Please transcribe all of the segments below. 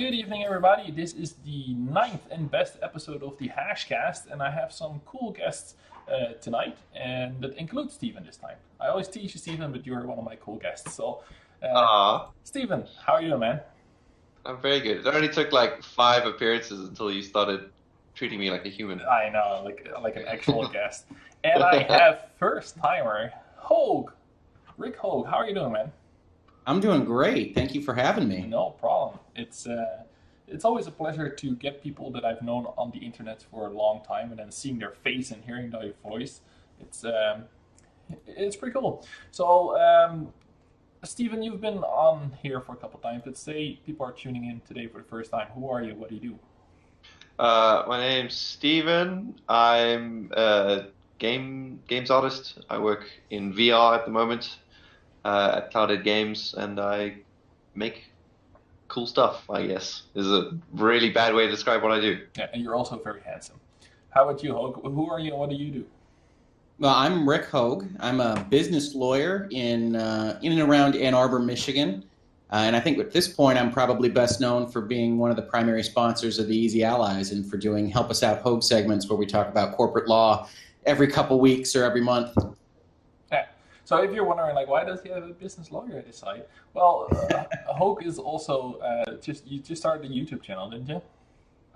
good evening, everybody. This is the 9th and best episode of the Hashcast, and I have some cool guests tonight, and that includes Steven this time. I always tease you, Steven, but you're one of my cool guests. So, Steven, how are you doing, man? I'm very good. It only took like 5 appearances until you started treating me like a human. I know, like an actual guest. And I have first-timer, Hoeg. Rick Hoeg, how are you doing, man? I'm doing great. Thank you for having me. No problem. It's always a pleasure to get people that I've known on the internet for a long time and then seeing their face and hearing their voice. It's pretty cool. So, Steven, you've been on here for a couple times. Let's say people are tuning in today for the first time. Who are you? What do you do? My name's Steven. I'm a games artist. I work in VR at the moment at Clouded Games, and I make cool stuff, I guess. This is a really bad way to describe what I do. Yeah, and you're also very handsome. How about you, Hoeg? Who are you and what do you do? Well, I'm Rick Hoeg. I'm a business lawyer in and around Ann Arbor, Michigan. And I think at this point, I'm probably best known for being one of the primary sponsors of the Easy Allies and for doing Help Us Out Hoeg segments where we talk about corporate law every couple weeks or every month. Yeah. So if you're wondering, like, why does he have a business lawyer at his side? Well, Hoeg is also you just started a YouTube channel, didn't you?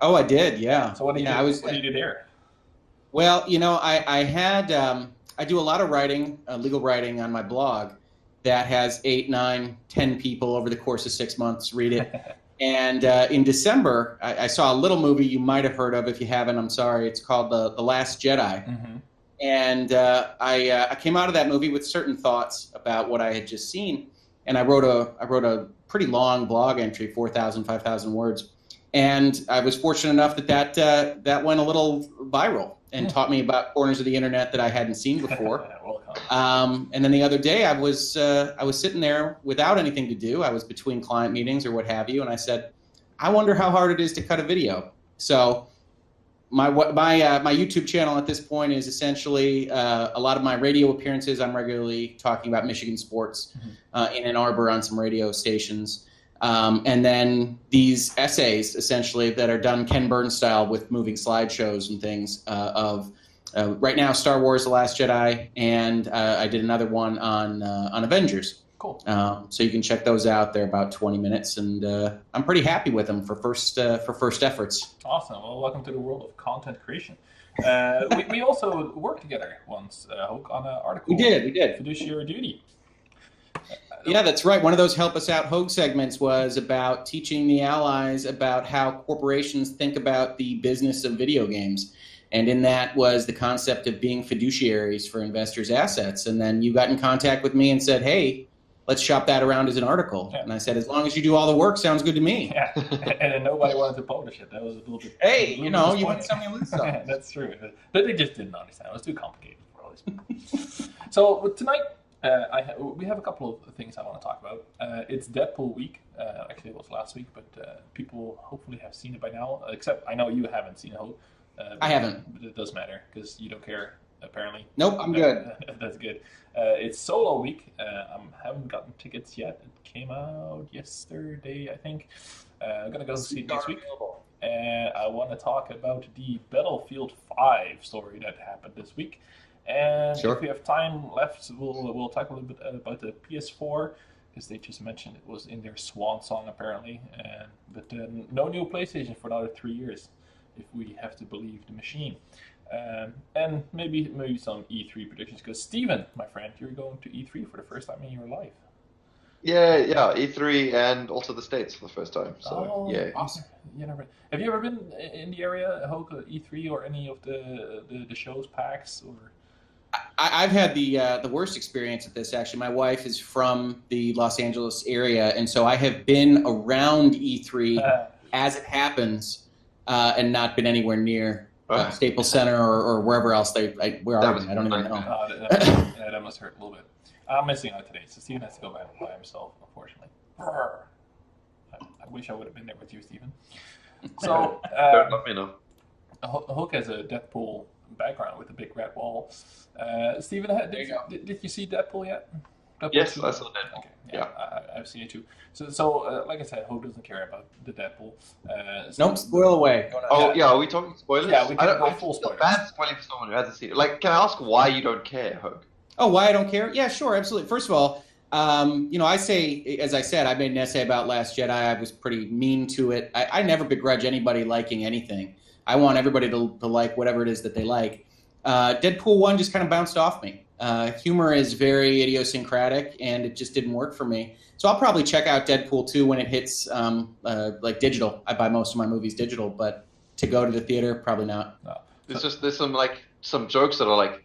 Oh, I did, yeah. So what do you do? What do you do there? Well, you know, I do a lot of writing, legal writing on my blog that has 8, 9, 10 people over the course of 6 months read it. And in December, I saw a little movie you might have heard of. If you haven't, I'm sorry. It's called The Last Jedi. Mm-hmm. And I came out of that movie with certain thoughts about what I had just seen. And I wrote a pretty long blog entry, 4,000, 5,000 words. And I was fortunate enough that went a little viral and taught me about corners of the internet that I hadn't seen before. And then the other day I was sitting there without anything to do. I was between client meetings or what have you, and I said, I wonder how hard it is to cut a video. So my YouTube channel at this point is essentially a lot of my radio appearances. I'm regularly talking about Michigan sports in Ann Arbor on some radio stations. And then these essays, essentially, that are done Ken Burns style with moving slideshows and things of right now Star Wars: The Last Jedi, and I did another one on Avengers. Cool. So you can check those out. They're about 20 minutes, and I'm pretty happy with them for first efforts. Awesome. Well, welcome to the world of content creation. We also worked together once, Hoeg, on an article. We did. Fiduciary Duty. Yeah, that's right. One of those Help Us Out Hoeg segments was about teaching the allies about how corporations think about the business of video games. And in that was the concept of being fiduciaries for investors' assets. And then you got in contact with me and said, hey, let's shop that around as an article. Yeah. And I said, as long as you do all the work, sounds good to me. Yeah, and then nobody wanted to publish it. That was a little bit... Hey, you want something to lose something. That's true. But they just didn't understand. It was too complicated for all these people. So tonight... we have a couple of things I want to talk about. It's Deadpool week. Actually, it was last week, but people hopefully have seen it by now. Except I know you haven't seen it. I haven't. But it does matter because you don't care, apparently. Nope, I'm good. That's good. It's Solo week. I haven't gotten tickets yet. It came out yesterday, I think. I'm going to go see it next week. And I want to talk about the Battlefield 5 story that happened this week. And sure. If we have time left, we'll talk a little bit about the PS4 because they just mentioned it was in their swan song apparently. But no new PlayStation for another 3 years, if we have to believe the machine. And maybe some E3 predictions because Steven, my friend, you're going to E3 for the first time in your life. Yeah, E3 and also the States for the first time. So yeah. Awesome. Have you ever been in the area, Hoeg, E3 or any of the shows, PAX or? I've had the worst experience at this, actually. My wife is from the Los Angeles area, and so I have been around E3 as it happens and not been anywhere near Staples Center or wherever else where are they? I don't even know. That must hurt a little bit. I'm missing out today, so Steven has to go by himself, unfortunately. I wish I would have been there with you, Steven. So, don't let me know. Hoeg has a Deadpool background with a big red wall. Steven, did you see Deadpool yet? Deadpool Yes, 2? I saw Deadpool. Okay, Yeah. I've seen it too. So like I said, Hope doesn't care about the Deadpool. Nope, spoil away. Go on. Oh, yeah, are we talking spoilers? Yeah, we can go I full feel spoilers. bad spoiling for someone who hasn't seen it. Like, can I ask why you don't care, Hoeg? Oh, why I don't care? Yeah, sure, absolutely. First of all, I say, as I said, I made an essay about Last Jedi. I was pretty mean to it. I never begrudge anybody liking anything. I want everybody to like whatever it is that they like. Deadpool 1 just kind of bounced off me. Humor is very idiosyncratic, and it just didn't work for me. So I'll probably check out Deadpool 2 when it hits like digital. I buy most of my movies digital, but to go to the theater, probably not. No. There's some jokes that are like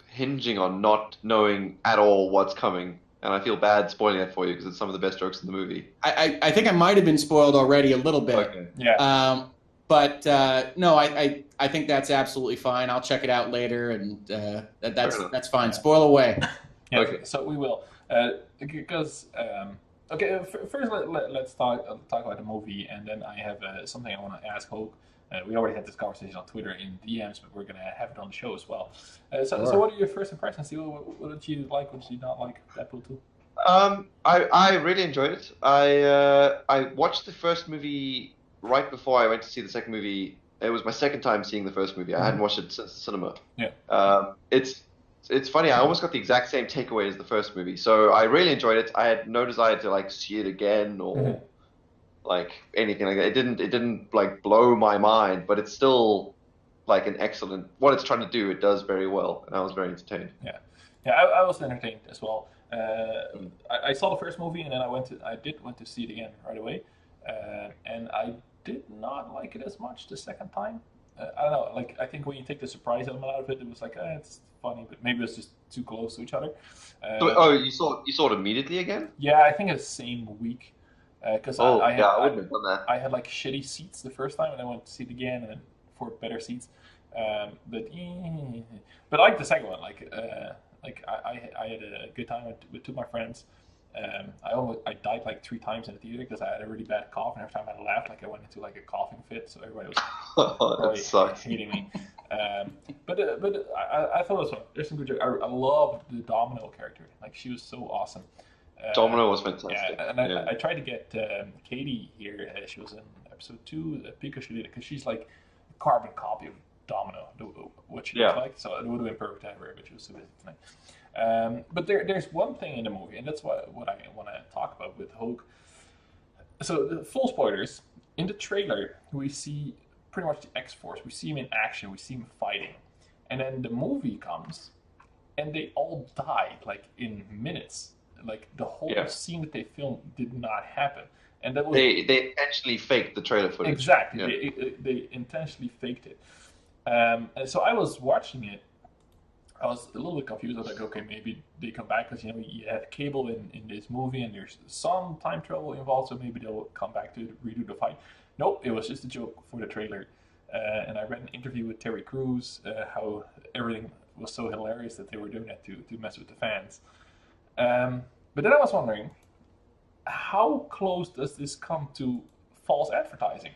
hinging on not knowing at all what's coming, and I feel bad spoiling it for you because it's some of the best jokes in the movie. I think I might have been spoiled already a little bit. Okay. Yeah. But no, I think that's absolutely fine. I'll check it out later, and that's fine. Spoil away. Yeah, Okay. so we will. Because, first let's talk about the movie, and then I have something I want to ask Hope. We already had this conversation on Twitter in DMs, but we're going to have it on the show as well. So what are your first impressions? What did you like? What did you not like? Deadpool 2? I really enjoyed it. I watched the first movie right before I went to see the second movie. It was my second time seeing the first movie. I hadn't watched it since the cinema. Yeah. It's funny. I almost got the exact same takeaway as the first movie. So I really enjoyed it. I had no desire to like see it again or like anything like that. It didn't like blow my mind, but it's still like an excellent. What it's trying to do, it does very well, and I was very entertained. Yeah. I was entertained as well. I saw the first movie, and then I did went to see it again right away, and I did not like it as much the second time. I don't know. Like, I think when you take the surprise element out of it, it was like, it's funny, but maybe it's just too close to each other. You saw it immediately again? Yeah, I think it's the same week. Because I wouldn't have done that. I had like shitty seats the first time, and I went to see it again, and for better seats. But I like the second one. I had a good time with two of my friends. I died like 3 times in the theater because I had a really bad cough, and every time I laughed, like I went into like a coughing fit. So everybody was that sucks. hating me. But I thought it was fun. There's some good jokes. I love the Domino character. Like, she was so awesome. Domino was fantastic. Yeah, and I tried to get Katie here. She was in episode 2. Pikachu did it because she's like a carbon copy of Domino, what she looks like. So it would have been perfect to have her, but she was so busy tonight. But there's one thing in the movie, and that's what I want to talk about with Hoeg. So the full spoilers. In the trailer, we see pretty much the X-Force. We see him in action. We see him fighting. And then the movie comes, and they all die, like, in minutes. Like, the whole scene that they filmed did not happen. And that was... They intentionally faked the trailer footage. Exactly. Yeah. They intentionally faked it. And so I was watching it. I was a little bit confused. I was like, okay, maybe they come back because, you had Cable in this movie, and there's some time travel involved, so maybe they'll come back to redo the fight. Nope, it was just a joke for the trailer. And I read an interview with Terry Crews, how everything was so hilarious that they were doing that to mess with the fans. But then I was wondering, how close does this come to false advertising?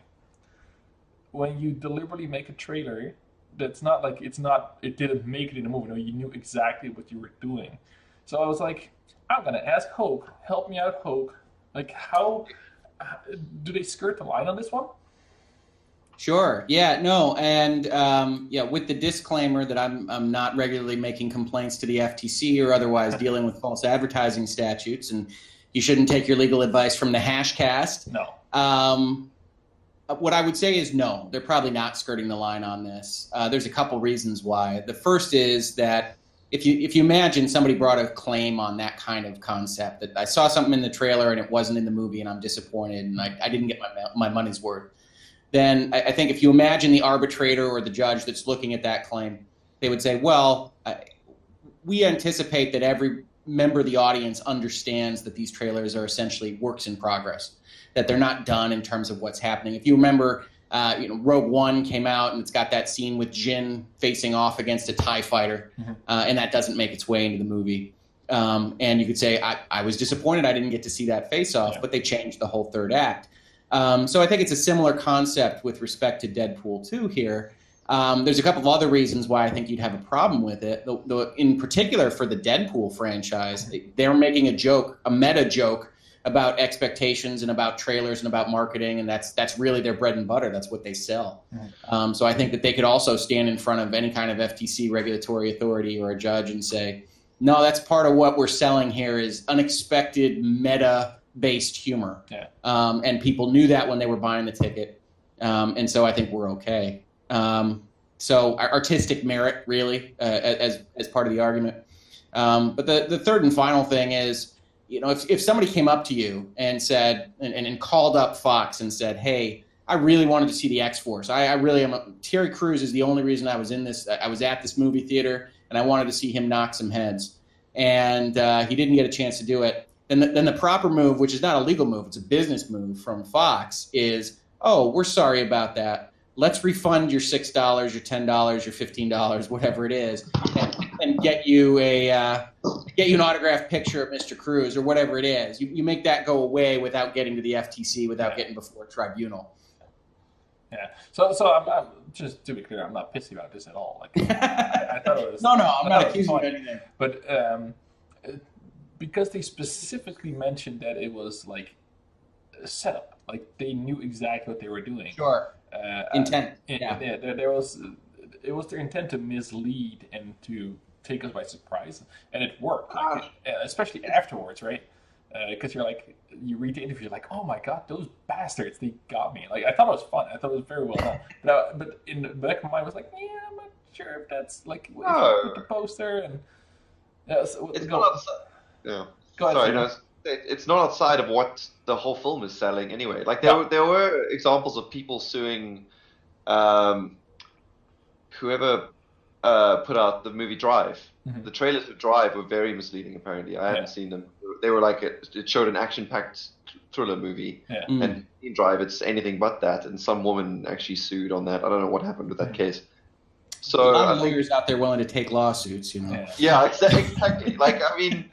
When you deliberately make a trailer that's not like it didn't make it in the movie. No, you knew exactly what you were doing. So I was like, I'm gonna ask Hoeg, help me out, Hoeg. Like, how do they skirt the line on this one? Sure. Yeah. No. And with the disclaimer that I'm not regularly making complaints to the FTC or otherwise dealing with false advertising statutes, and you shouldn't take your legal advice from the Hashcast. No. What I would say is no, they're probably not skirting the line on this. There's a couple reasons why. The first is that if you imagine somebody brought a claim on that kind of concept, that I saw something in the trailer and it wasn't in the movie and I'm disappointed and I didn't get my money's worth, then I think if you imagine the arbitrator or the judge that's looking at that claim, they would say, well, we anticipate that every member of the audience understands that these trailers are essentially works in progress, that they're not done in terms of what's happening. If you remember, Rogue One came out and it's got that scene with Jyn facing off against a TIE fighter, and that doesn't make its way into the movie. And you could say, I was disappointed I didn't get to see that face-off, but they changed the whole third act. So I think it's a similar concept with respect to Deadpool 2 here. There's a couple of other reasons why I think you'd have a problem with it. In particular, for the Deadpool franchise, they're making a joke, a meta joke, about expectations and about trailers and about marketing, and that's really their bread and butter. That's what they sell. So I think that they could also stand in front of any kind of FTC regulatory authority or a judge and say, no, that's part of what we're selling here is unexpected meta-based humor. Yeah. And people knew that when they were buying the ticket. And so I think we're okay. So artistic merit, really, as part of the argument. But the third and final thing is, if somebody came up to you and said, and called up Fox and said, hey, I really wanted to see the X-Force. I really am. Terry Crews is the only reason I was at this movie theater, and I wanted to see him knock some heads. And he didn't get a chance to do it. Then the proper move, which is not a legal move, it's a business move from Fox, is, oh, we're sorry about that. Let's refund your $6, your $10, your $15, whatever it is, and get you an autographed picture of Mr. Cruz or whatever it is. You make that go away without getting to the FTC, without getting before a tribunal. Yeah. So I'm just to be clear, I'm not pissy about this at all. Like I thought it was. No, I'm not accusing you of anything. But because they specifically mentioned that it was like a setup, like they knew exactly what they were doing. Sure. Intent. There was. It was their intent to mislead and to take us by surprise, and it worked. Especially afterwards, right? Because you read the interview, like, oh my god, those bastards, they got me. Like I thought it was fun. I thought it was very well done. But in the back of my mind, I was like, yeah, I'm not sure if that's like if you put the poster and. So, it's not outside. Yeah. Sorry, no, it's not outside of what the whole film is selling anyway. Like there were examples of people suing whoever put out the movie Drive. Mm-hmm. The trailers of Drive were very misleading, apparently. I hadn't seen them. They were like, it showed an action-packed thriller movie. Yeah. And in Drive, it's anything but that. And some woman actually sued on that. I don't know what happened with that case. So, a lot of lawyers out there willing to take lawsuits, Yeah, exactly. Like, I mean,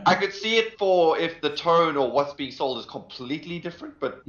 I could see it if the tone or what's being sold is completely different. But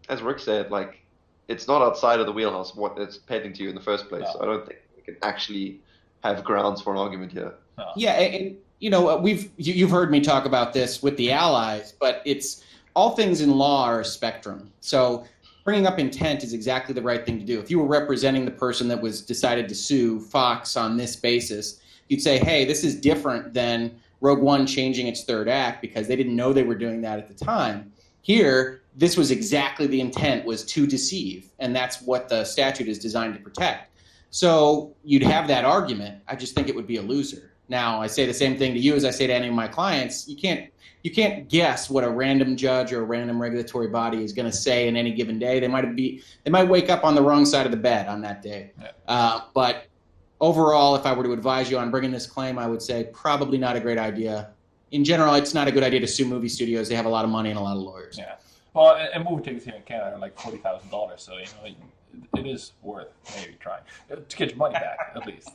as Rick said, like, it's not outside of the wheelhouse of what it's peddling to you in the first place. No. I don't think we can actually have grounds for an argument here. No. Yeah, and you've heard me talk about this with the allies, but it's all things in law are a spectrum. So bringing up intent is exactly the right thing to do. If you were representing the person that was decided to sue Fox on this basis, you'd say, hey, this is different than Rogue One changing its third act because they didn't know they were doing that at the time. Here, this was exactly the intent, was to deceive, and that's what the statute is designed to protect. So you'd have that argument. I just think it would be a loser. Now, I say the same thing to you as I say to any of my clients. You can't guess what a random judge or a random regulatory body is going to say in any given day. They might wake up on the wrong side of the bed on that day. Yeah. But overall, if I were to advise you on bringing this claim, I would say probably not a great idea. In general, it's not a good idea to sue movie studios. They have a lot of money and a lot of lawyers. Yeah. Well, and movie tickets here in Canada are like $40,000, so it is worth maybe trying to get your money back at least.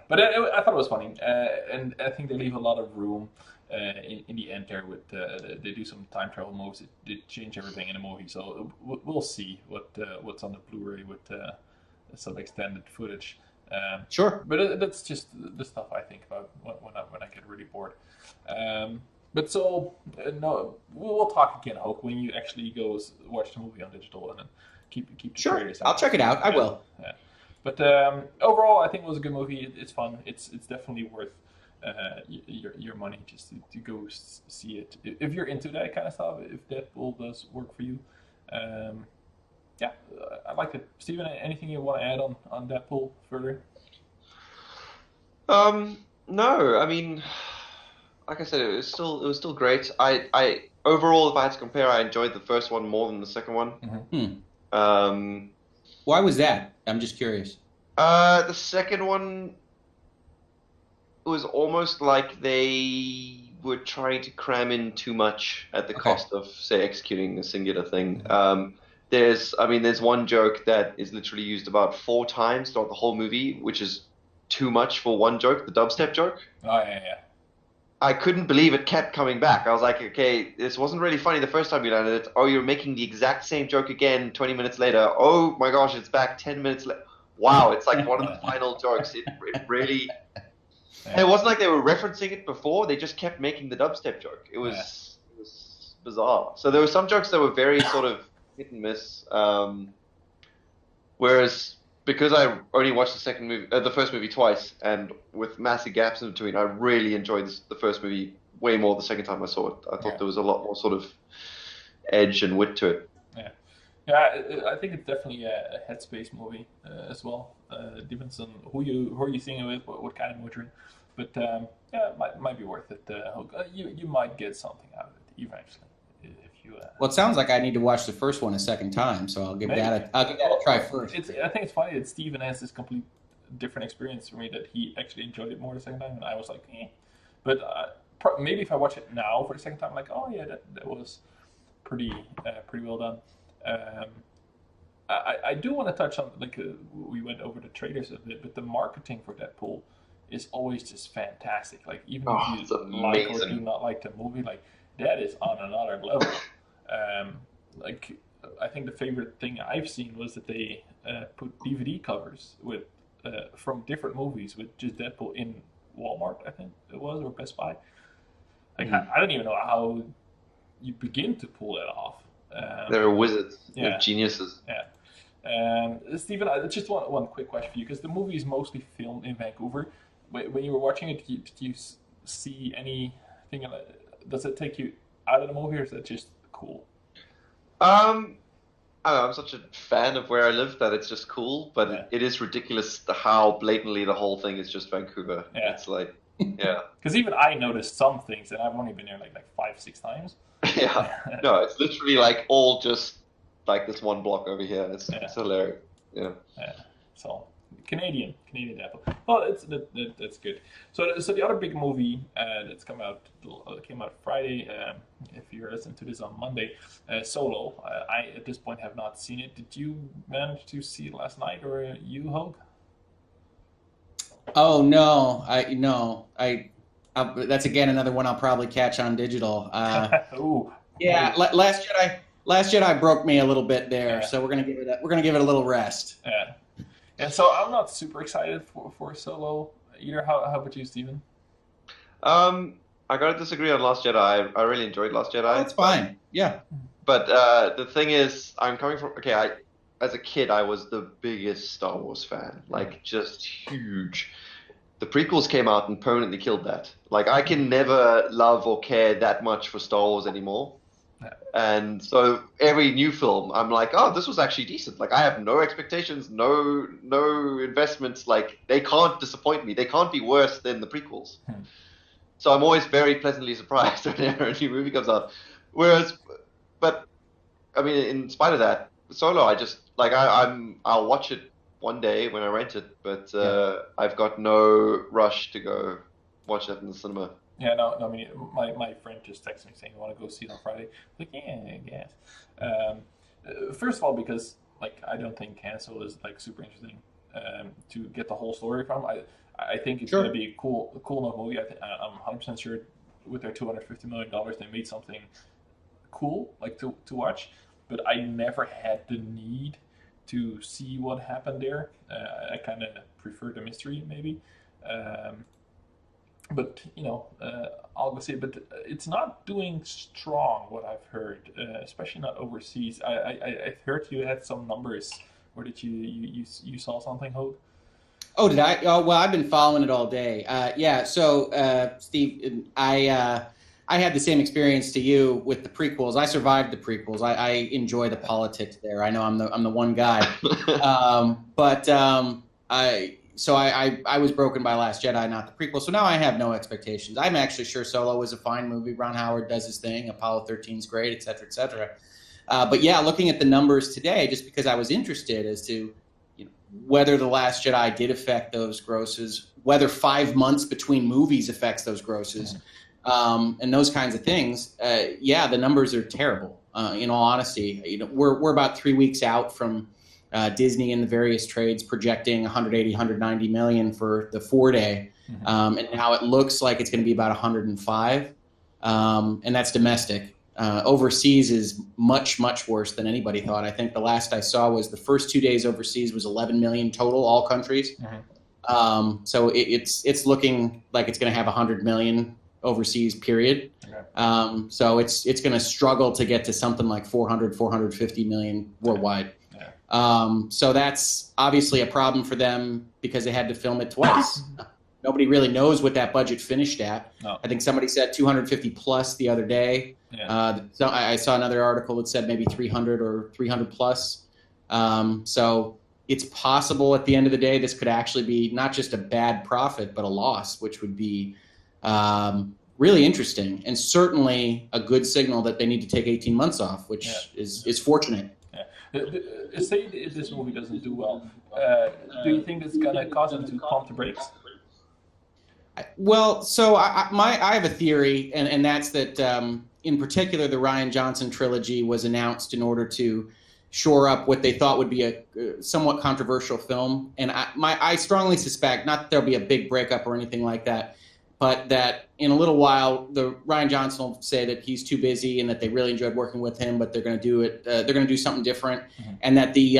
But I thought it was funny, and I think they leave a lot of room in the end there. With they do some time travel moves. They change everything in the movie, so we'll see what's on the Blu-ray with some extended footage. Sure, but that's just the stuff I think about when I get really bored. But so, no, we'll talk again, Hoeg, when you actually go watch the movie on digital and then keep the trailers out. I'll check it out. I will. Yeah. But overall, I think it was a good movie. It's fun. It's definitely worth your money just to go see it. If you're into that kind of stuff, if Deadpool does work for you. Yeah, I liked it. Steven, anything you want to add on Deadpool further? No, I mean, like I said, it was still great. I overall, if I had to compare, I enjoyed the first one more than the second one. Mm-hmm. Why was that? I'm just curious. The second one was almost like they were trying to cram in too much at the cost of, say, executing a singular thing. There's one joke that is literally used about 4 times throughout the whole movie, which is too much for one joke, the dubstep joke. Oh, yeah. I couldn't believe it kept coming back. I was like, okay, this wasn't really funny the first time you landed it. Oh, you're making the exact same joke again 20 minutes later. Oh my gosh, it's back 10 minutes later. wow, it's like one of the final jokes. It really. And it wasn't like they were referencing it before. They just kept making the dubstep joke. It was bizarre. So there were some jokes that were very sort of hit and miss. Whereas because I only watched the first movie twice, and with massive gaps in between, I really enjoyed the first movie way more the second time I saw it. I thought there was a lot more sort of edge and wit to it. Yeah, I think it's definitely a headspace movie as well. Depends on who you're seeing it with, what kind of mood you're in. But yeah, it might be worth it. You might get something out of it eventually if you. Well, it sounds like I need to watch the first one a second time, so I'll give that a try first. I think it's funny that Steven has this complete different experience for me, that he actually enjoyed it more the second time, and I was like, eh. But maybe if I watch it now for the second time, I'm like, oh yeah, that was pretty well done. I do want to touch on, like, we went over the trailers a bit, but the marketing for Deadpool is always just fantastic. Like, even if you like or do not like the movie, like, that is on another level. Like, I think the favorite thing I've seen was that they put DVD covers with from different movies with just Deadpool in Walmart, I think it was, or Best Buy. Like, I don't even know how you begin to pull that off. They're wizards. Yeah. They're geniuses. Yeah. Steven, just one quick question for you, because the movie is mostly filmed in Vancouver. When you were watching it, did you see anything? Does it take you out of the movie, or is that just cool? I don't know, I'm such a fan of where I live that it's just cool, but it is ridiculous how blatantly the whole thing is just Vancouver. Yeah. It's like, yeah. Because even I noticed some things, and I've only been there like 5-6 times. Yeah, no, it's literally like all just like this one block over here. It's hilarious. Yeah. So Canadian Apple. Well, that's good. So the other big movie that's came out Friday. If you're listening to this on Monday, Solo. I at this point have not seen it. Did you manage to see it last night, or you, Hoeg? Oh no, that's again another one I'll probably catch on digital. Ooh. Yeah, Last Jedi broke me a little bit there, so we're gonna give it a little rest. Yeah, and so I'm not super excited for Solo either. How about you, Steven? I gotta disagree on Last Jedi. I really enjoyed Last Jedi. Oh, that's fine. Yeah. But the thing is, I'm coming from as a kid, I was the biggest Star Wars fan, like just huge. The prequels came out and permanently killed that. Like, I can never love or care that much for Star Wars anymore. And so every new film, I'm like, oh, this was actually decent. Like, I have no expectations, no investments. Like, they can't disappoint me. They can't be worse than the prequels. So I'm always very pleasantly surprised whenever a new movie comes out. But I mean, in spite of that, Solo, I just like I'll watch it one day when I rent it, but I've got no rush to go watch that in the cinema. Yeah, no. I mean, my friend just texted me saying, "You want to go see it on Friday?" Like, yeah, I guess. First of all, because like I don't think Han Solo is like super interesting to get the whole story from. I think it's going to be a cool enough movie. I'm 100% sure with their $250 million, they made something cool like to watch. But I never had the need to see what happened there. I kind of prefer the mystery, maybe. But, I'll go see it. But it's not doing strong, what I've heard, especially not overseas. I've heard you had some numbers. Or did you saw something, Hoeg? Oh, did I? Oh, well, I've been following it all day. So, Steve, I had the same experience to you with the prequels. I survived the prequels. I enjoy the politics there. I know I'm the one guy. I was broken by Last Jedi, not the prequel. So now I have no expectations. I'm actually sure Solo is a fine movie. Ron Howard does his thing. Apollo 13 is great, et cetera, et cetera. But yeah, looking at the numbers today, just because I was interested as to whether The Last Jedi did affect those grosses, whether 5 months between movies affects those grosses, and those kinds of things. The numbers are terrible. In all honesty, we're about 3 weeks out from Disney and the various trades projecting 180, 190 million for the 4-day, and now it looks like it's going to be about 105, and that's domestic. overseas is much, much worse than anybody thought. I think the last I saw was the first 2 days overseas was 11 million total, all countries. So it's looking like it's going to have 100 million overseas, period. So it's going to struggle to get to something like 450 million worldwide. So that's obviously a problem for them because they had to film it twice. Nobody really knows what that budget finished at. No. I think somebody said 250 plus the other day. So I saw another article that said maybe 300 or 300 plus. So it's possible at the end of the day this could actually be not just a bad profit, but a loss, which would be really interesting and certainly a good signal that they need to take 18 months off, which is fortunate. Say if this movie doesn't do well, do you think it's going to cause them to pump the brakes? Well, so I have a theory, and that's that in particular the Rian Johnson trilogy was announced in order to shore up what they thought would be a somewhat controversial film. And I strongly suspect, not that there'll be a big breakup or anything like that, but that in a little while, the Rian Johnson will say that he's too busy and that they really enjoyed working with him, but they're going to do it. They're going to do something different, and that the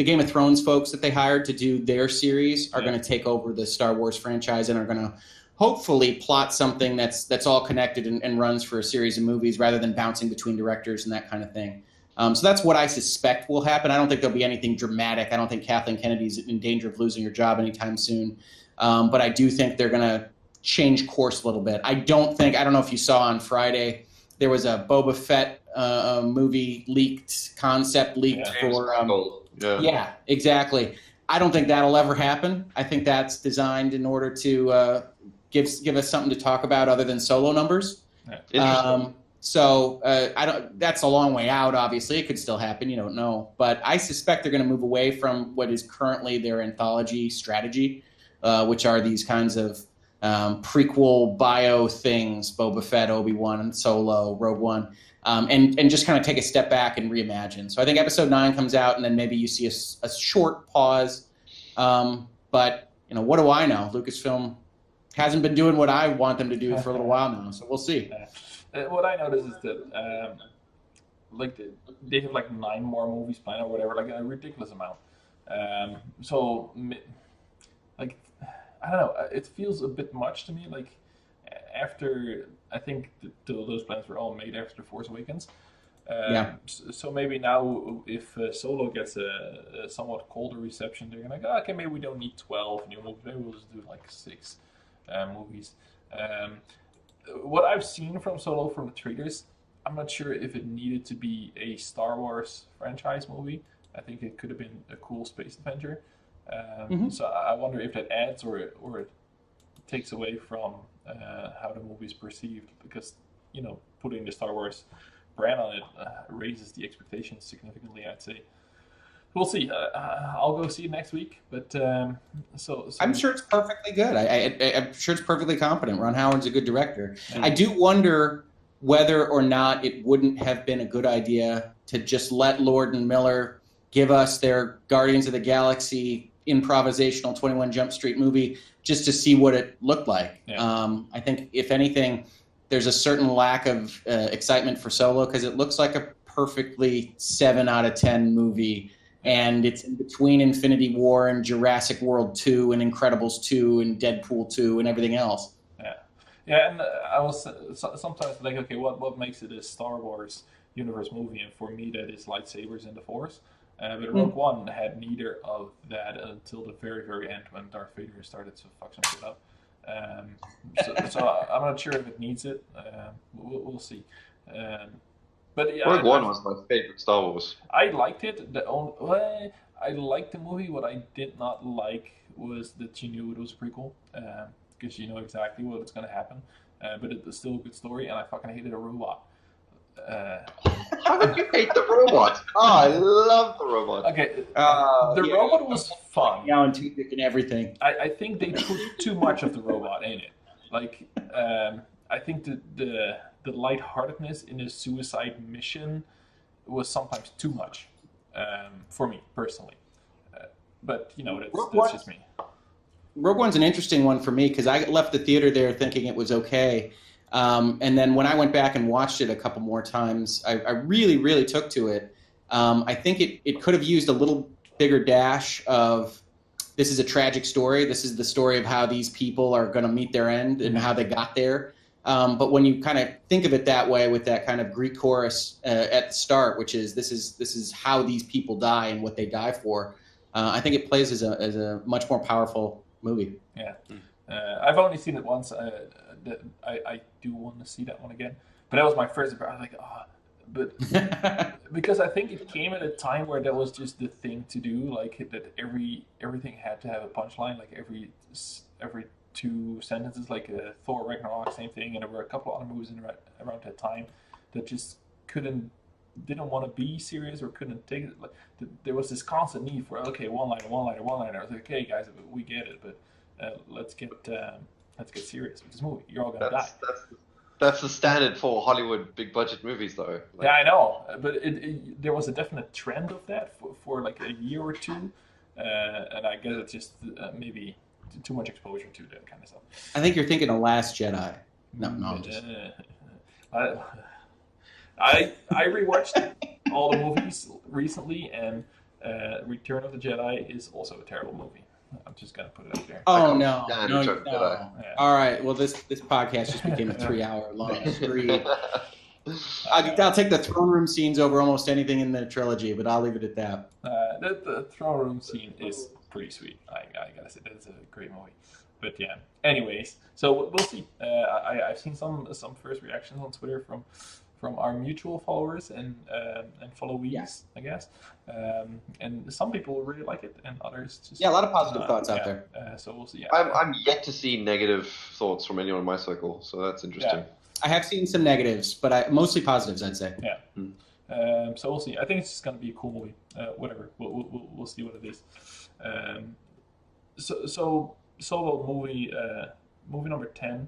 Game of Thrones folks that they hired to do their series are going to take over the Star Wars franchise and are going to hopefully plot something that's all connected and runs for a series of movies rather than bouncing between directors and that kind of thing. So that's what I suspect will happen. I don't think there'll be anything dramatic. I don't think Kathleen Kennedy's in danger of losing her job anytime soon. But I do think they're going to change course a little bit. I don't know if you saw on Friday, there was a Boba Fett movie concept leaked for... Yeah, exactly. I don't think that'll ever happen. I think that's designed in order to give us something to talk about other than solo numbers. Interesting. That's a long way out, obviously. It could still happen. You don't know. But I suspect they're going to move away from what is currently their anthology strategy, which are these kinds of prequel bio things, Boba Fett, Obi-Wan, Solo, Rogue One, and just kind of take a step back and reimagine. So I think Episode 9 comes out, and then maybe you see a short pause. But, what do I know? Lucasfilm hasn't been doing what I want them to do for a little while now, so we'll see. What I noticed is that they have 9 more movies planned or whatever, a ridiculous amount. I don't know. It feels a bit much to me. After I think those plans were all made after Force Awakens. So maybe now, if Solo gets a somewhat colder reception, they're gonna go, okay, maybe we don't need 12 new movies. Maybe we'll just do 6 movies. What I've seen from Solo from the trailers, I'm not sure if it needed to be a Star Wars franchise movie. I think it could have been a cool space adventure. So I wonder if that adds or it takes away from how the movie is perceived, because putting the Star Wars brand on it raises the expectations significantly, I'd say. We'll see. I'll go see it next week, but so I'm sure it's perfectly good. I'm sure it's perfectly competent. Ron Howard's a good director. I do wonder whether or not it wouldn't have been a good idea to just let Lord and Miller give us their Guardians of the Galaxy improvisational 21 Jump Street movie just to see what it looked like. I think, if anything, there's a certain lack of excitement for Solo because it looks like a perfectly 7 out of 10 movie, and it's in between Infinity War and Jurassic World 2 and Incredibles 2 and Deadpool 2 and everything else. And I was sometimes okay, what makes it a Star Wars universe movie? And for me, that is lightsabers and the Force. But Rogue One had neither of that until the very, very end, when Darth Vader started to fuck some shit up. So I'm not sure if it needs it. We'll see. But yeah, Rogue One was my favorite Star Wars. I liked it. I liked the movie. What I did not like was that you knew it was a prequel, because you know exactly what's going to happen. But it's still a good story, and I fucking hated a robot. How did you hate the robot? Oh, I love the robot. Okay, the robot was fun. Yeah, and toothpick and everything. I think they put too much of the robot in it. I think the lightheartedness in the suicide mission was sometimes too much for me personally. But that's just me. Rogue One's an interesting one for me because I left the theater there thinking it was okay. And then when I went back and watched it a couple more times, I really, really took to it. I think it could have used a little bigger dash of, this is a tragic story. This is the story of how these people are going to meet their end and how they got there. But when you kind of think of it that way, with that kind of Greek chorus at the start, which is this is how these people die and what they die for, I think it plays as a much more powerful movie. Yeah, I've only seen it once. I do want to see that one again, but that was my first. I was like, but because I think it came at a time where that was just the thing to do, like that everything had to have a punchline, like every 2 sentences, like Thor Ragnarok, same thing, and there were a couple other movies around that time that just didn't want to be serious or couldn't take it. Like there was this constant need for one liner. I was like, okay, guys, we get it, but let's get serious with this movie. You're all gonna die. That's the standard for Hollywood big budget movies, though. Yeah, I know, but there was a definite trend of that for like a year or two, and I guess it's just maybe too much exposure to that kind of stuff. I think you're thinking of Last Jedi. No, I'm just... I rewatched all the movies recently, and Return of the Jedi is also a terrible movie. I'm just gonna put it out there. Oh no. Yeah. All right. Well, this podcast just became a 3-hour long screed. I'll take the throne room scenes over almost anything in the trilogy, but I'll leave it at that. The throne room scene is pretty sweet. I gotta say, that's a great movie. But yeah. Anyways, so we'll see. I've seen some first reactions on Twitter from our mutual followers and followees, I guess. And some people really like it, and others just... Yeah, a lot of positive thoughts out there. So we'll see. Yeah. I'm yet to see negative thoughts from anyone in my circle, so that's interesting. Yeah. I have seen some negatives, but mostly positives, I'd say. Yeah. So we'll see. I think it's just going to be a cool movie. Whatever. We'll see what it is. So solo movie number 10.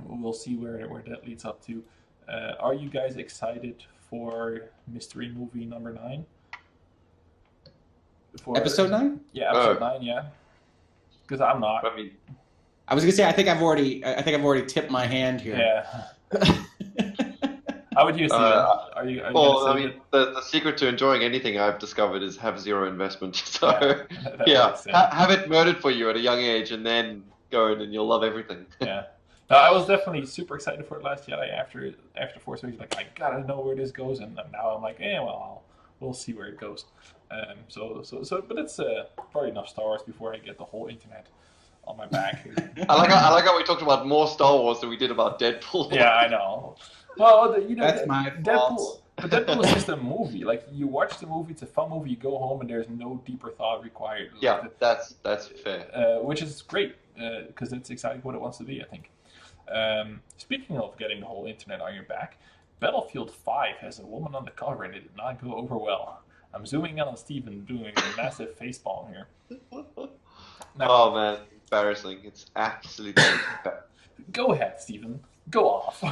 We'll see where that leads up to. Are you guys excited for mystery movie number 9? Episode 9? Yeah, episode 9. Yeah, because I'm not. I was gonna say I think I've already tipped my hand here. Yeah. How would you see it? Are you well, I mean, the secret to enjoying anything I've discovered is have zero investment. So have it murdered for you at a young age, and then go in and you'll love everything. Yeah. I was definitely super excited for Last Jedi after Force Awakens. Like, I gotta know where this goes, and now I'm like, we'll see where it goes. But it's probably enough Star Wars before I get the whole internet on my back. I like how we talked about more Star Wars than we did about Deadpool. Yeah, I know. Well, that's my fault. But Deadpool is just a movie. Like, you watch the movie, it's a fun movie. You go home, and there's no deeper thought required. Yeah, that's fair. Which is great because that's exactly what it wants to be, I think. Speaking of getting the whole internet on your back, Battlefield 5 has a woman on the cover, and it did not go over well. I'm zooming in on Steven doing a massive facepalm here. Oh man, embarrassing! It's absolutely. Go ahead, Steven. Go off.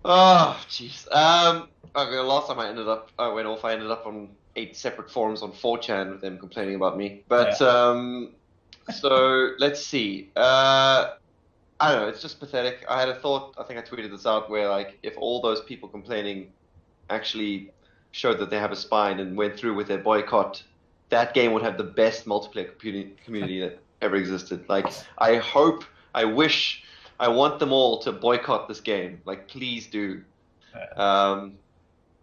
Oh jeez. Okay, last time I ended up on 8 separate forums on 4chan with them complaining about me. But so let's see. I don't know, it's just pathetic. I had a thought, I think I tweeted this out, where like if all those people complaining actually showed that they have a spine and went through with their boycott, that game would have the best multiplayer community that ever existed. Like, I wish, I want them all to boycott this game. Like, please do.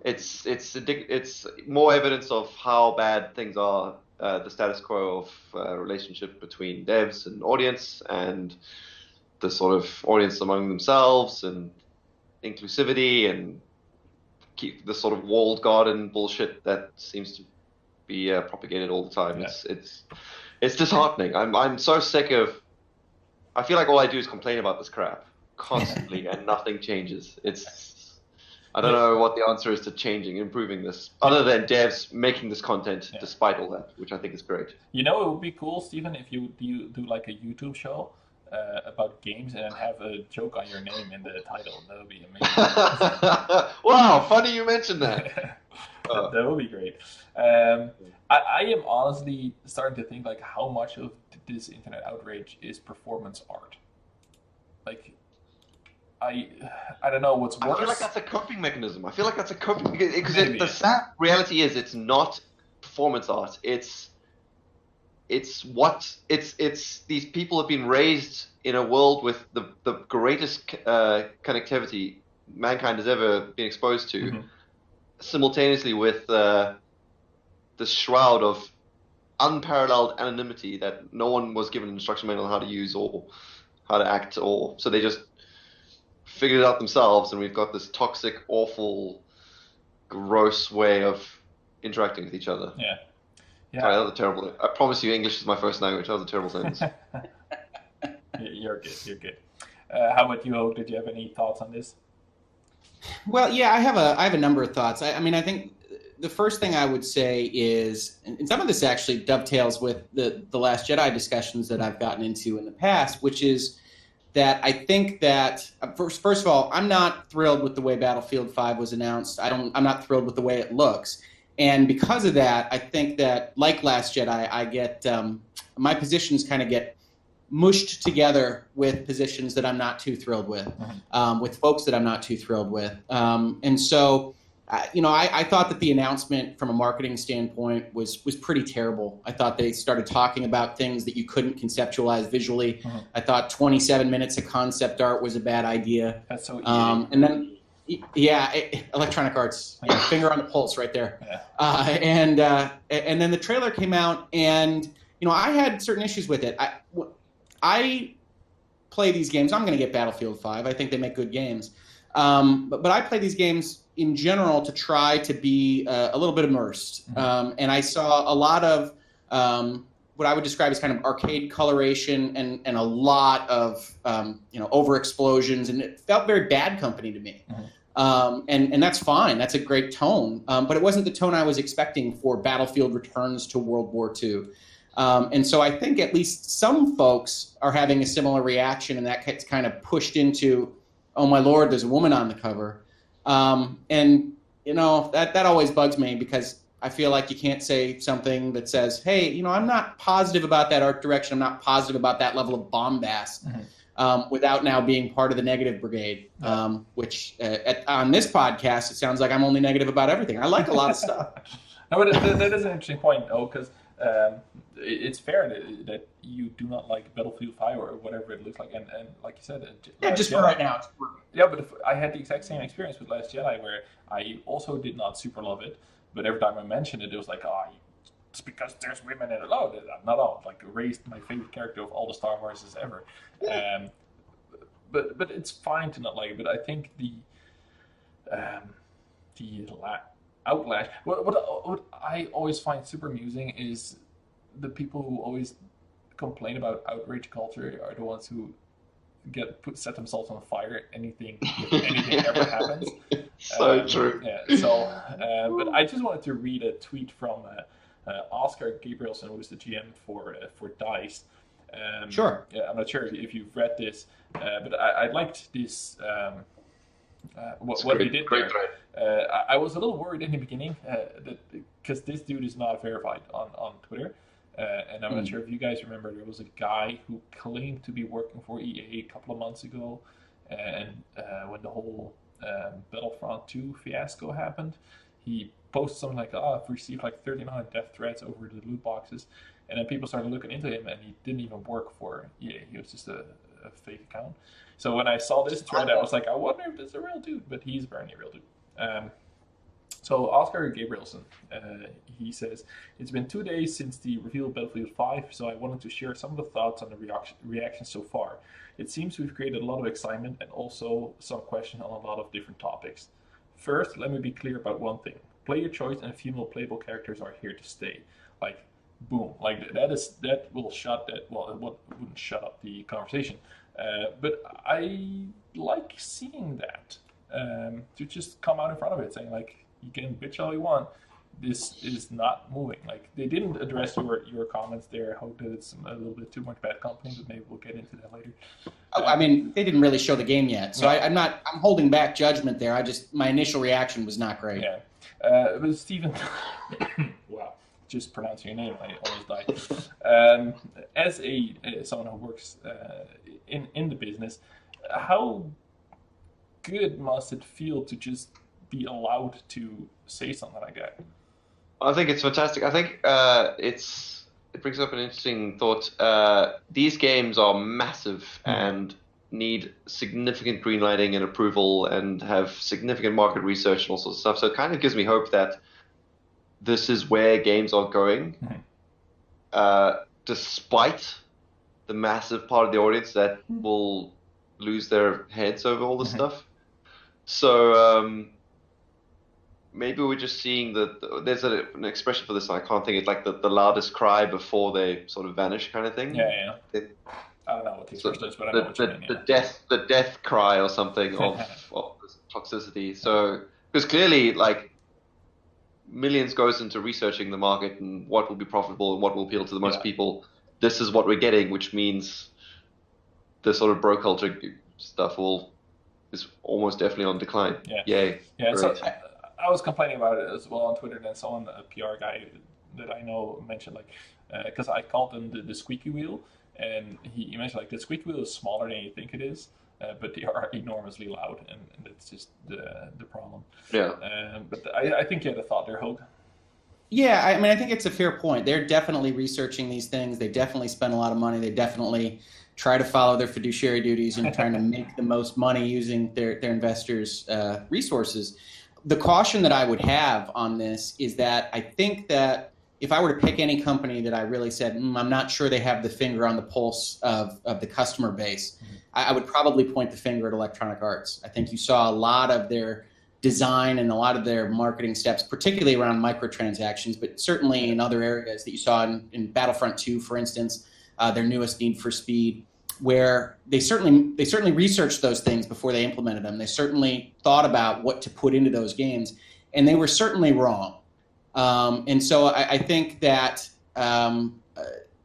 It's more evidence of how bad things are, the status quo of relationship between devs and audience, and the sort of audience among themselves, and inclusivity, and keep the sort of walled garden bullshit that seems to be propagated all the time. Yeah. It's disheartening. I'm so sick of. I feel like all I do is complain about this crap constantly, and nothing changes. I don't know what the answer is to improving this, other than devs making this content despite all that, which I think is great. You know, it would be cool, Steven, if you do like a YouTube show about games and have a joke on your name in the title. That would be amazing. Wow, funny you mentioned that. That would be great. I am honestly starting to think like how much of this internet outrage is performance art. Like, I don't know what's worse. I feel like that's a coping mechanism. Because Maybe. the sad reality is it's not performance art. It's these people have been raised in a world with the greatest connectivity mankind has ever been exposed to, simultaneously with the shroud of unparalleled anonymity that no one was given an instruction manual on how to use or how to act, or so they just figured it out themselves, and we've got this toxic, awful, gross way of interacting with each other. Yeah. Sorry, that was a terrible. I promise you, English is my first language. That was a terrible sentence. You're good. How about you, Hoeg? Did you have any thoughts on this? Well, yeah, I have a number of thoughts. I mean, I think the first thing I would say is, and some of this actually dovetails with the Last Jedi discussions that I've gotten into in the past, which is that I think that first of all, I'm not thrilled with the way Battlefield 5 was announced. I'm not thrilled with the way it looks, and because of that, I think that like Last Jedi, I get my positions kind of get mushed together with positions that I'm not too thrilled with, with folks that I'm not too thrilled with, and so. I thought that the announcement from a marketing standpoint was pretty terrible. I thought they started talking about things that you couldn't conceptualize visually. I thought 27 minutes of concept art was a bad idea. That's so easy. And then, Electronic Arts, finger on the pulse right there. Yeah. And then the trailer came out, and I had certain issues with it. I play these games. I'm going to get Battlefield 5. I think they make good games. But I play these games in general to try to be a little bit immersed. And I saw a lot of what I would describe as kind of arcade coloration and a lot of over explosions, and it felt very Bad Company to me. And that's fine. That's a great tone. But it wasn't the tone I was expecting for Battlefield Returns to World War II. And so I think at least some folks are having a similar reaction, and that gets kind of pushed into, oh my Lord, there's a woman on the cover. And that always bugs me, because I feel like you can't say something that says, hey, I'm not positive about that art direction. I'm not positive about that level of bombast, without now being part of the negative brigade, which on this podcast, it sounds like I'm only negative about everything. I like a lot of stuff. No, but that is an interesting point, though, because it's fair that you do not like Battlefield 5 or whatever it looks like, and like you said, just for right now. Yeah, but I had the exact same experience with Last Jedi, where I also did not super love it, but every time I mentioned it, it was like, it's because there's women in it. Oh, not all. Like, erased my favorite character of all the Star Warses ever. But it's fine to not like it. But I think the Outlash. What I always find super amusing is the people who always complain about outrage culture are the ones who set themselves on fire if anything ever happens. So true. Yeah. So, but I just wanted to read a tweet from Oscar Gabrielson, who is the GM for DICE. Sure. Yeah, I'm not sure if you've read this, but I liked this. What they did there. I was a little worried in the beginning because this dude is not verified on Twitter. And I'm not sure if you guys remember, there was a guy who claimed to be working for EA a couple of months ago, and when the whole Battlefront 2 fiasco happened, he posted something like, I've received like 39 death threats over the loot boxes, and then people started looking into him, and he didn't even work for EA. He was just a fake account. So when I saw this thread, I was like, I wonder if this is a real dude, but he's apparently a real dude. So Oscar Gabrielson, he says, it's been 2 days since the reveal of Battlefield 5, so I wanted to share some of the thoughts on the reaction so far. It seems we've created a lot of excitement and also some question on a lot of different topics. First, let me be clear about one thing. Player choice and female playable characters are here to stay. Like, boom. Like, that will shut that, well, it wouldn't shut up the conversation. But I like seeing that, to just come out in front of it, saying, like, you can bitch all you want. This is not moving. Like, they didn't address your comments there. I hope that it's a little bit too much Bad Company, but maybe we'll get into that later. I mean, they didn't really show the game yet, so I'm holding back judgment there. my initial reaction was not great. Yeah. But Steven, wow, just pronouncing your name, I almost died. As someone who works in the business, how good must it feel to just be allowed to say something like that? I think it's fantastic. I think it brings up an interesting thought. These games are massive and need significant greenlighting and approval and have significant market research and all sorts of stuff. So it kind of gives me hope that this is where games are going, despite the massive part of the audience that will lose their heads over all this stuff. So maybe we're just seeing there's an expression for this, and I can't think. It's like the loudest cry before they sort of vanish kind of thing. Yeah. I don't know what the expression is, but I know what you mean. The death cry or something of toxicity. So, because clearly, like, millions goes into researching the market and what will be profitable and what will appeal to the most people. This is what we're getting, which means the sort of bro culture stuff is almost definitely on decline. Yay. Yeah. So I was complaining about it as well on Twitter, and then someone, a PR guy that I know, mentioned, like, because I called them the squeaky wheel, and he mentioned, like, the squeaky wheel is smaller than you think it is, but they are enormously loud, and that's just the problem. Yeah. But I think you had a thought there, Hoeg. Yeah, I mean, I think it's a fair point. They're definitely researching these things. They definitely spend a lot of money. They definitely try to follow their fiduciary duties and trying to make the most money using their investors' resources. The caution that I would have on this is that I think that if I were to pick any company that I really said, I'm not sure they have the finger on the pulse of the customer base, I would probably point the finger at Electronic Arts. I think you saw a lot of their design and a lot of their marketing steps, particularly around microtransactions, but certainly in other areas that you saw in Battlefront 2, for instance, their newest Need for Speed, where they certainly researched those things before they implemented them. They certainly thought about what to put into those games, and they were certainly wrong. And so I think that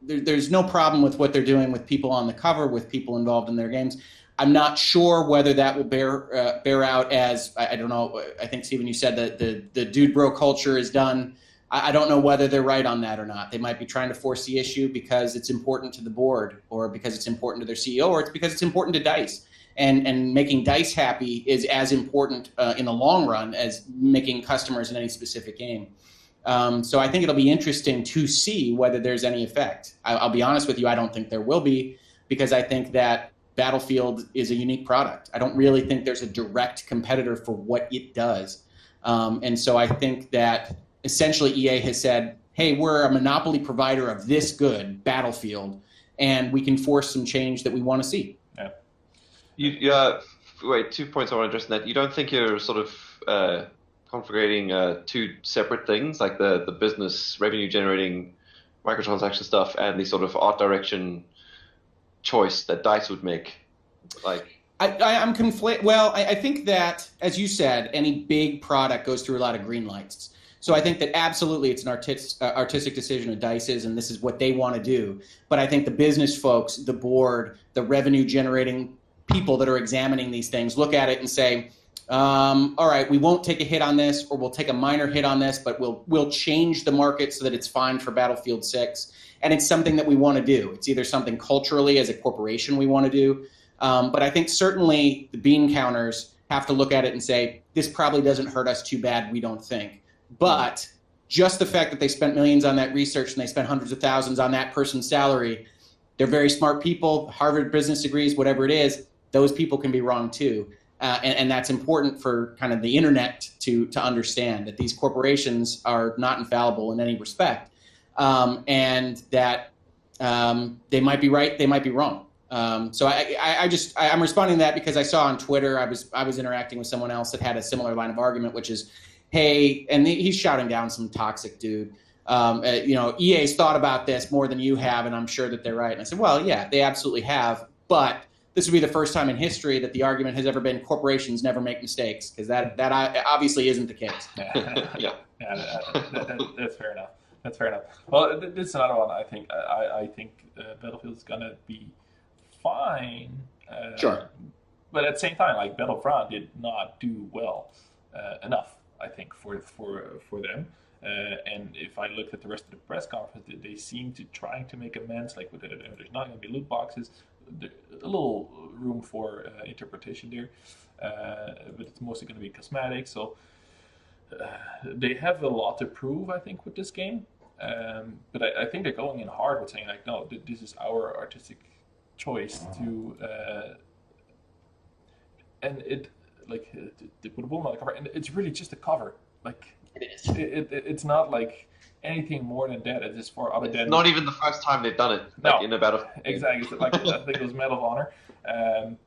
there's no problem with what they're doing with people on the cover, with people involved in their games. I'm not sure whether that will bear out as, I don't know, I think, Steven, you said that the dude bro culture is done. I don't know whether they're right on that or not. They might be trying to force the issue because it's important to the board, or because it's important to their CEO, or it's because it's important to DICE. And making DICE happy is as important in the long run as making customers in any specific game. So I think it'll be interesting to see whether there's any effect. I'll be honest with you, I don't think there will be, because I think that Battlefield is a unique product. I don't really think there's a direct competitor for what it does. And so I think that essentially EA has said, hey, we're a monopoly provider of this good, Battlefield, and we can force some change that we want to see. Yeah. Wait, 2 points I want to address in that. You don't think you're sort of configuring two separate things, like the business revenue generating microtransaction stuff and the sort of art direction choice that DICE would make? Like, I'm conflicted. Well, I think that, as you said, any big product goes through a lot of green lights. So I think that absolutely it's an artistic decision of DICE's, and this is what they want to do. But I think the business folks, the board, the revenue generating people that are examining these things look at it and say, all right, we won't take a hit on this, or we'll take a minor hit on this, but we'll change the market so that it's fine for Battlefield 6. And it's something that we want to do. It's either something culturally as a corporation we want to do, but I think certainly the bean counters have to look at it and say, this probably doesn't hurt us too bad, we don't think. But just the fact that they spent millions on that research and they spent hundreds of thousands on that person's salary, they're very smart people, Harvard business degrees, whatever it is, those people can be wrong too. And that's important for kind of the internet to understand, that these corporations are not infallible in any respect, and that they might be right, they might be wrong. So I'm responding to that because I saw on Twitter, I was interacting with someone else that had a similar line of argument, which is, hey, and he's shouting down some toxic dude. EA's thought about this more than you have, and I'm sure that they're right. And I said, well, yeah, they absolutely have, but this would be the first time in history that the argument has ever been corporations never make mistakes, because that obviously isn't the case. Yeah. That's fair enough. That's fair enough. Well, this is another one. I think Battlefield is gonna be fine. Sure. But at the same time, like, Battlefront did not do well enough, I think, for them. And if I looked at the rest of the press conference, they seem to trying to make amends. Like, there's not going to be loot boxes. A little room for interpretation there. but it's mostly going to be cosmetic. So they have a lot to prove, I think, with this game. But I think they're going in hard with saying like, no, this is our artistic choice to, and it like they put a woman on the cover, and it's really just a cover. Like It is. it's not like anything more than that. It's just for other It's than not even the first time they've done it. Like, No. in a Battlefield. exactly. So, like I think it was Medal of Honor.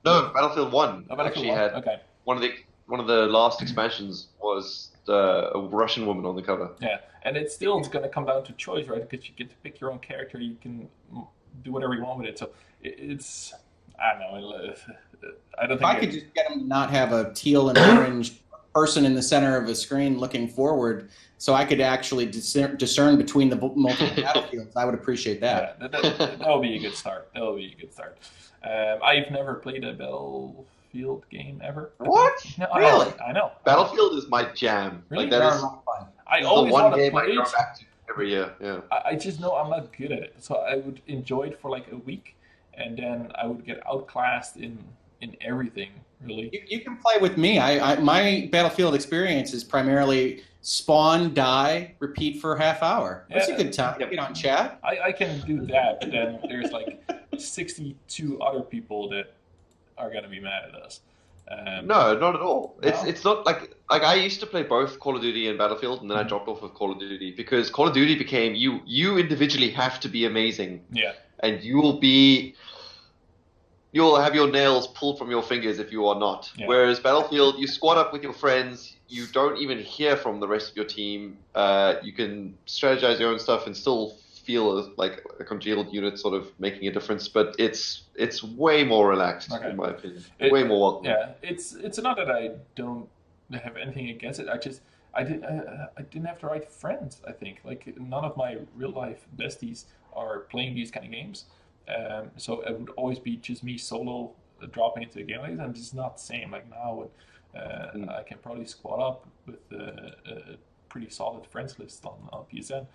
No, Battlefield 1 Oh, Battlefield actually 1? had Okay. one of the last expansions was a Russian woman on the cover. Yeah, and it's still going to come down to choice, right? Because you get to pick your own character, you can do whatever you want with it. So it's, I don't know. I don't If think I could just get them to not have a teal and orange person in the center of a screen looking forward, so I could actually discern between the multiple battlefields, I would appreciate that. Yeah, that will be a good start. That will be a good start. I've never played a Battlefield game ever. What? No, Really? I know. Battlefield is my jam. Really? Like, that They're is a lot of fun. I the always one want to game I play go it. back to every year. Yeah. I just know I'm not good at it, so I would enjoy it for like a week, and then I would get outclassed in everything. Really, You can play with me. My Battlefield experience is primarily spawn, die, repeat for a half hour. It's a good time to get on chat. I can do that, but then there's like 62 other people that are gonna be mad at us. No, not at all. No? It's not like I used to play both Call of Duty and Battlefield, and then I dropped off of Call of Duty because Call of Duty became you individually have to be amazing, Yeah, and you'll have your nails pulled from your fingers if you are not. Yeah. Whereas Battlefield, you squad up with your friends, you don't even hear from the rest of your team. You can strategize your own stuff and still feel like a congealed unit sort of making a difference, but it's way more relaxed, Okay. in my opinion. Way Way more welcome. yeah. It's not that I don't have anything against it. I didn't have the right friends. I think like none of my real life besties are playing these kind of games. So it would always be just me solo dropping into a game like this, and it's just not the same. Like now, I can probably squad up with a pretty solid friends list on PSN.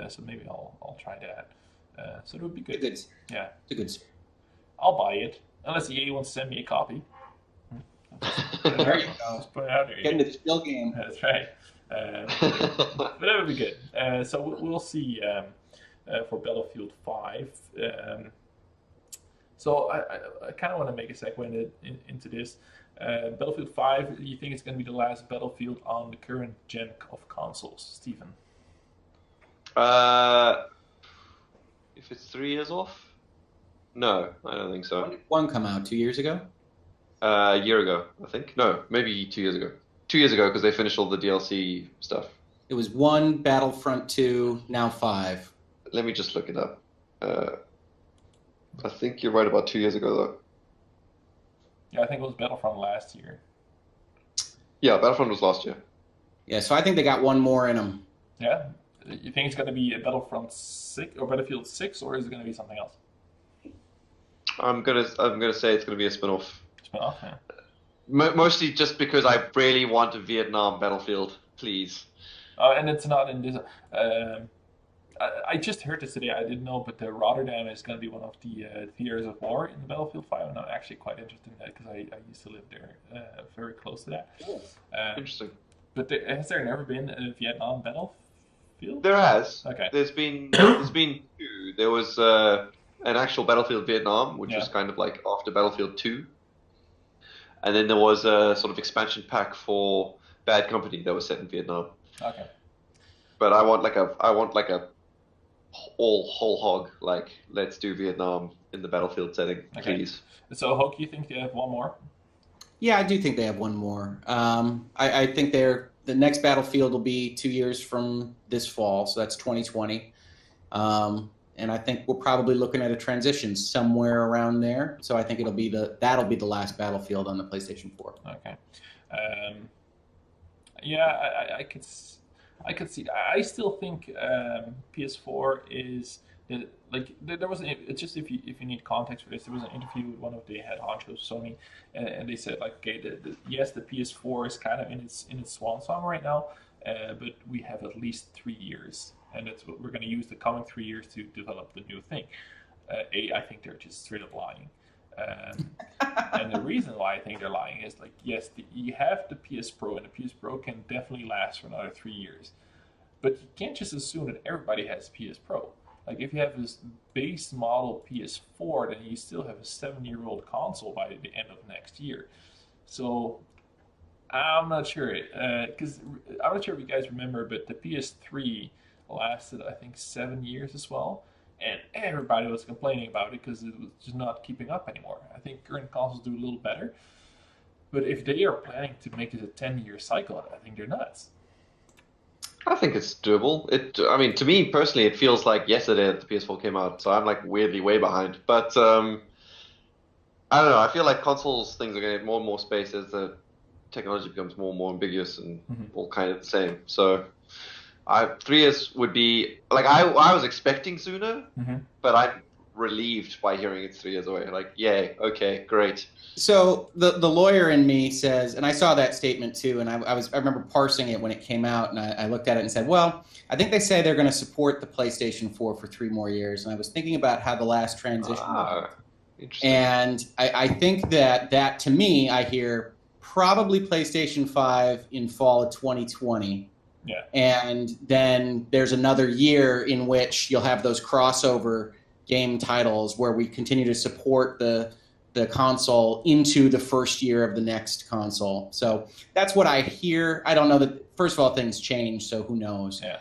So maybe I'll try that. So it would be good. It's Yeah, a good. I'll buy it unless EA wants to send me a copy. There you go. Just put it out there. Get into the skill game. That's right. But that would be good. So we'll see for Battlefield 5. So I kind of want to make a segue into this. Battlefield 5, you think it's going to be the last Battlefield on the current gen of consoles, Steven? If it's 3 years off? No, I don't think When so. did one come out? 2 years ago? A year ago, I think. No, maybe 2 years ago. 2 years ago, because they finished all the DLC stuff. It was 1, Battlefront 2, now 5. Let me just look it up. I think you're right about 2 years ago, though. Yeah, I think it was Battlefront last year. Yeah, Battlefront was last year. Yeah, so I think they got one more in them. Yeah? You think it's going to be a Battlefront 6 or Battlefield 6, or is it going to be something else? I'm gonna say it's gonna be a spin-off. Spin-off, yeah. Mostly just because I really want a Vietnam Battlefield, please. And it's not in this. I just heard this today. I didn't know, but Rotterdam is going to be one of the theaters of war in Battlefield 5. And I'm actually quite interested in that because I used to live there, very close to that. Interesting. But has there never been a Vietnam Battlefield? There has. Okay. There's been two. There was an actual Battlefield Vietnam, which was kind of like after Battlefield 2. And then there was a sort of expansion pack for Bad Company that was set in Vietnam. Okay. But I want like a whole hog, like, let's do Vietnam in the Battlefield setting, please. So, Hoeg, you think they have one more? Yeah, I do think they have one more. I think the next Battlefield will be 2 years from this fall, so that's 2020. And I think we're probably looking at a transition somewhere around there. So I think that'll be the last Battlefield on the PlayStation 4. Okay. Yeah, I could see. I still think PS4 is like there was it's just if you need context for this, there was an interview with one of the head honchos, Sony, and they said like, okay, yes, the PS4 is kind of in its swan song right now, but we have at least 3 years, and that's what we're going to use the coming 3 years to develop the new thing. I think they're just straight up lying. And the reason why I think they're lying is like, yes, you have the PS Pro, and the PS Pro can definitely last for another 3 years. But you can't just assume that everybody has PS Pro. Like, if you have this base model PS4, then you still have a 7-year-old console by the end of next year. So I'm not sure, because I'm not sure if you guys remember, but the PS3 lasted, I think, 7 years as well. And everybody was complaining about it because it was just not keeping up anymore. I think current consoles do a little better. But if they are planning to make it a 10-year cycle, I think they're nuts. I think it's doable. I mean, to me personally, it feels like yesterday that the PS4 came out, so I'm like weirdly way behind. But I don't know. I feel like consoles things are going to get more and more space as the technology becomes more and more ambiguous and all kind of the same. So 3 years would be like I was expecting sooner, but I'm relieved by hearing it's 3 years away. Like, yay, okay, great. So the lawyer in me says, and I saw that statement too, and I remember parsing it when it came out, and I looked at it and said, well, I think they say they're going to support the PlayStation 4 for 3 more years, and I was thinking about how the last transition was. Interesting. And I think that to me, I hear probably PlayStation 5 in fall of 2020. Yeah. And then there's another year in which you'll have those crossover game titles where we continue to support the console into the first year of the next console. So that's what I hear. I don't know that, first of all, things change, so who knows. Yeah.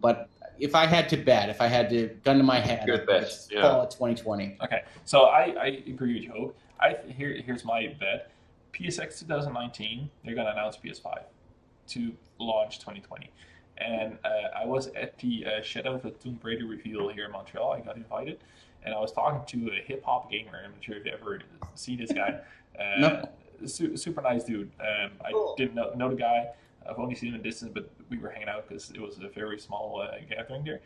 But if I had to bet, if I had to gun to my head, Good bet. it's fall of 2020. Okay, so I agree with you, Hoeg. Here's my bet. PSX 2019, they're going to announce PS5 to launch 2020. And I was at the Shadow of the Tomb Raider reveal here in Montreal. I got invited, and I was talking to a hip-hop gamer. I'm not sure if you ever see this guy. No. Super nice dude. Cool. I didn't know the guy. I've only seen him in distance, but we were hanging out because it was a very small gathering there.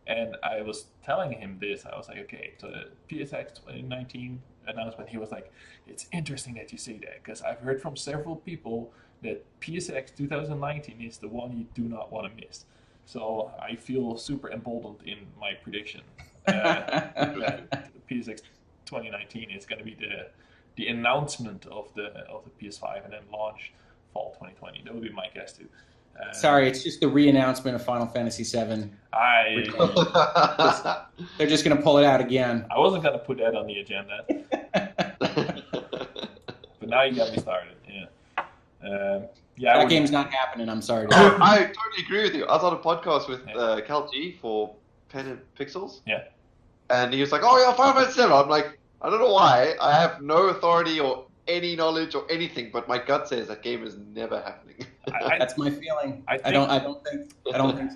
And I was telling him this. I was like, okay, so the PSX 2019 announcement, he was like, it's interesting that you say that, because I've heard from several people that PSX 2019 is the one you do not want to miss. So I feel super emboldened in my prediction that PSX 2019 is going to be the announcement of the PS5 and then launch fall 2020. That would be my guess too. Sorry, it's just the re-announcement of Final Fantasy VII. They're just going to pull it out again. I wasn't going to put that on the agenda. But now you got me started. Yeah. That game's not happening, I'm sorry. I totally agree with you. I was on a podcast with Cal G for Pen and Pixels. Yeah. And he was like, oh yeah, Final Fantasy VII. I'm like, I don't know why. I have no authority or any knowledge or anything, but my gut says that game is never happening. That's my feeling. I don't think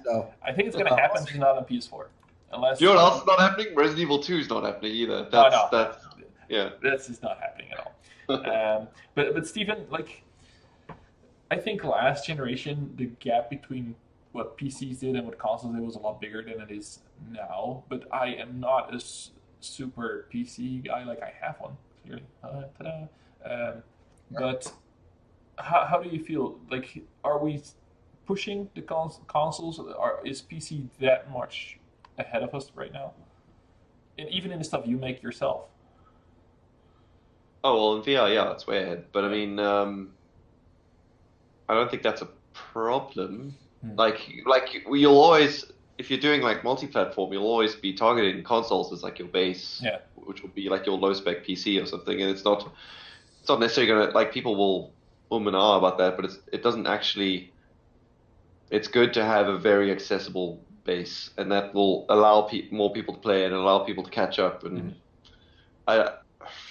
so. I think it's going to happen, just not on PS4. Unless You know what else is not happening? Resident Evil 2 is not happening either. That's just not happening at all. But Steven, like, I think last generation, the gap between what PCs did and what consoles did was a lot bigger than it is now. But I am not a super PC guy. Like, I have one. Clearly. Ta-da. But how do you feel? Like, are we pushing the consoles? Is PC that much ahead of us right now? And even in the stuff you make yourself? Oh, well, in VR, yeah, it's way ahead. But I mean, I don't think that's a problem. Like you'll always, if you're doing like multi-platform, you'll always be targeting consoles as like your base, which will be like your low-spec PC or something. And it's not necessarily gonna, like, people will and ah about that, but it doesn't actually. It's good to have a very accessible base, and that will allow more people to play and allow people to catch up. And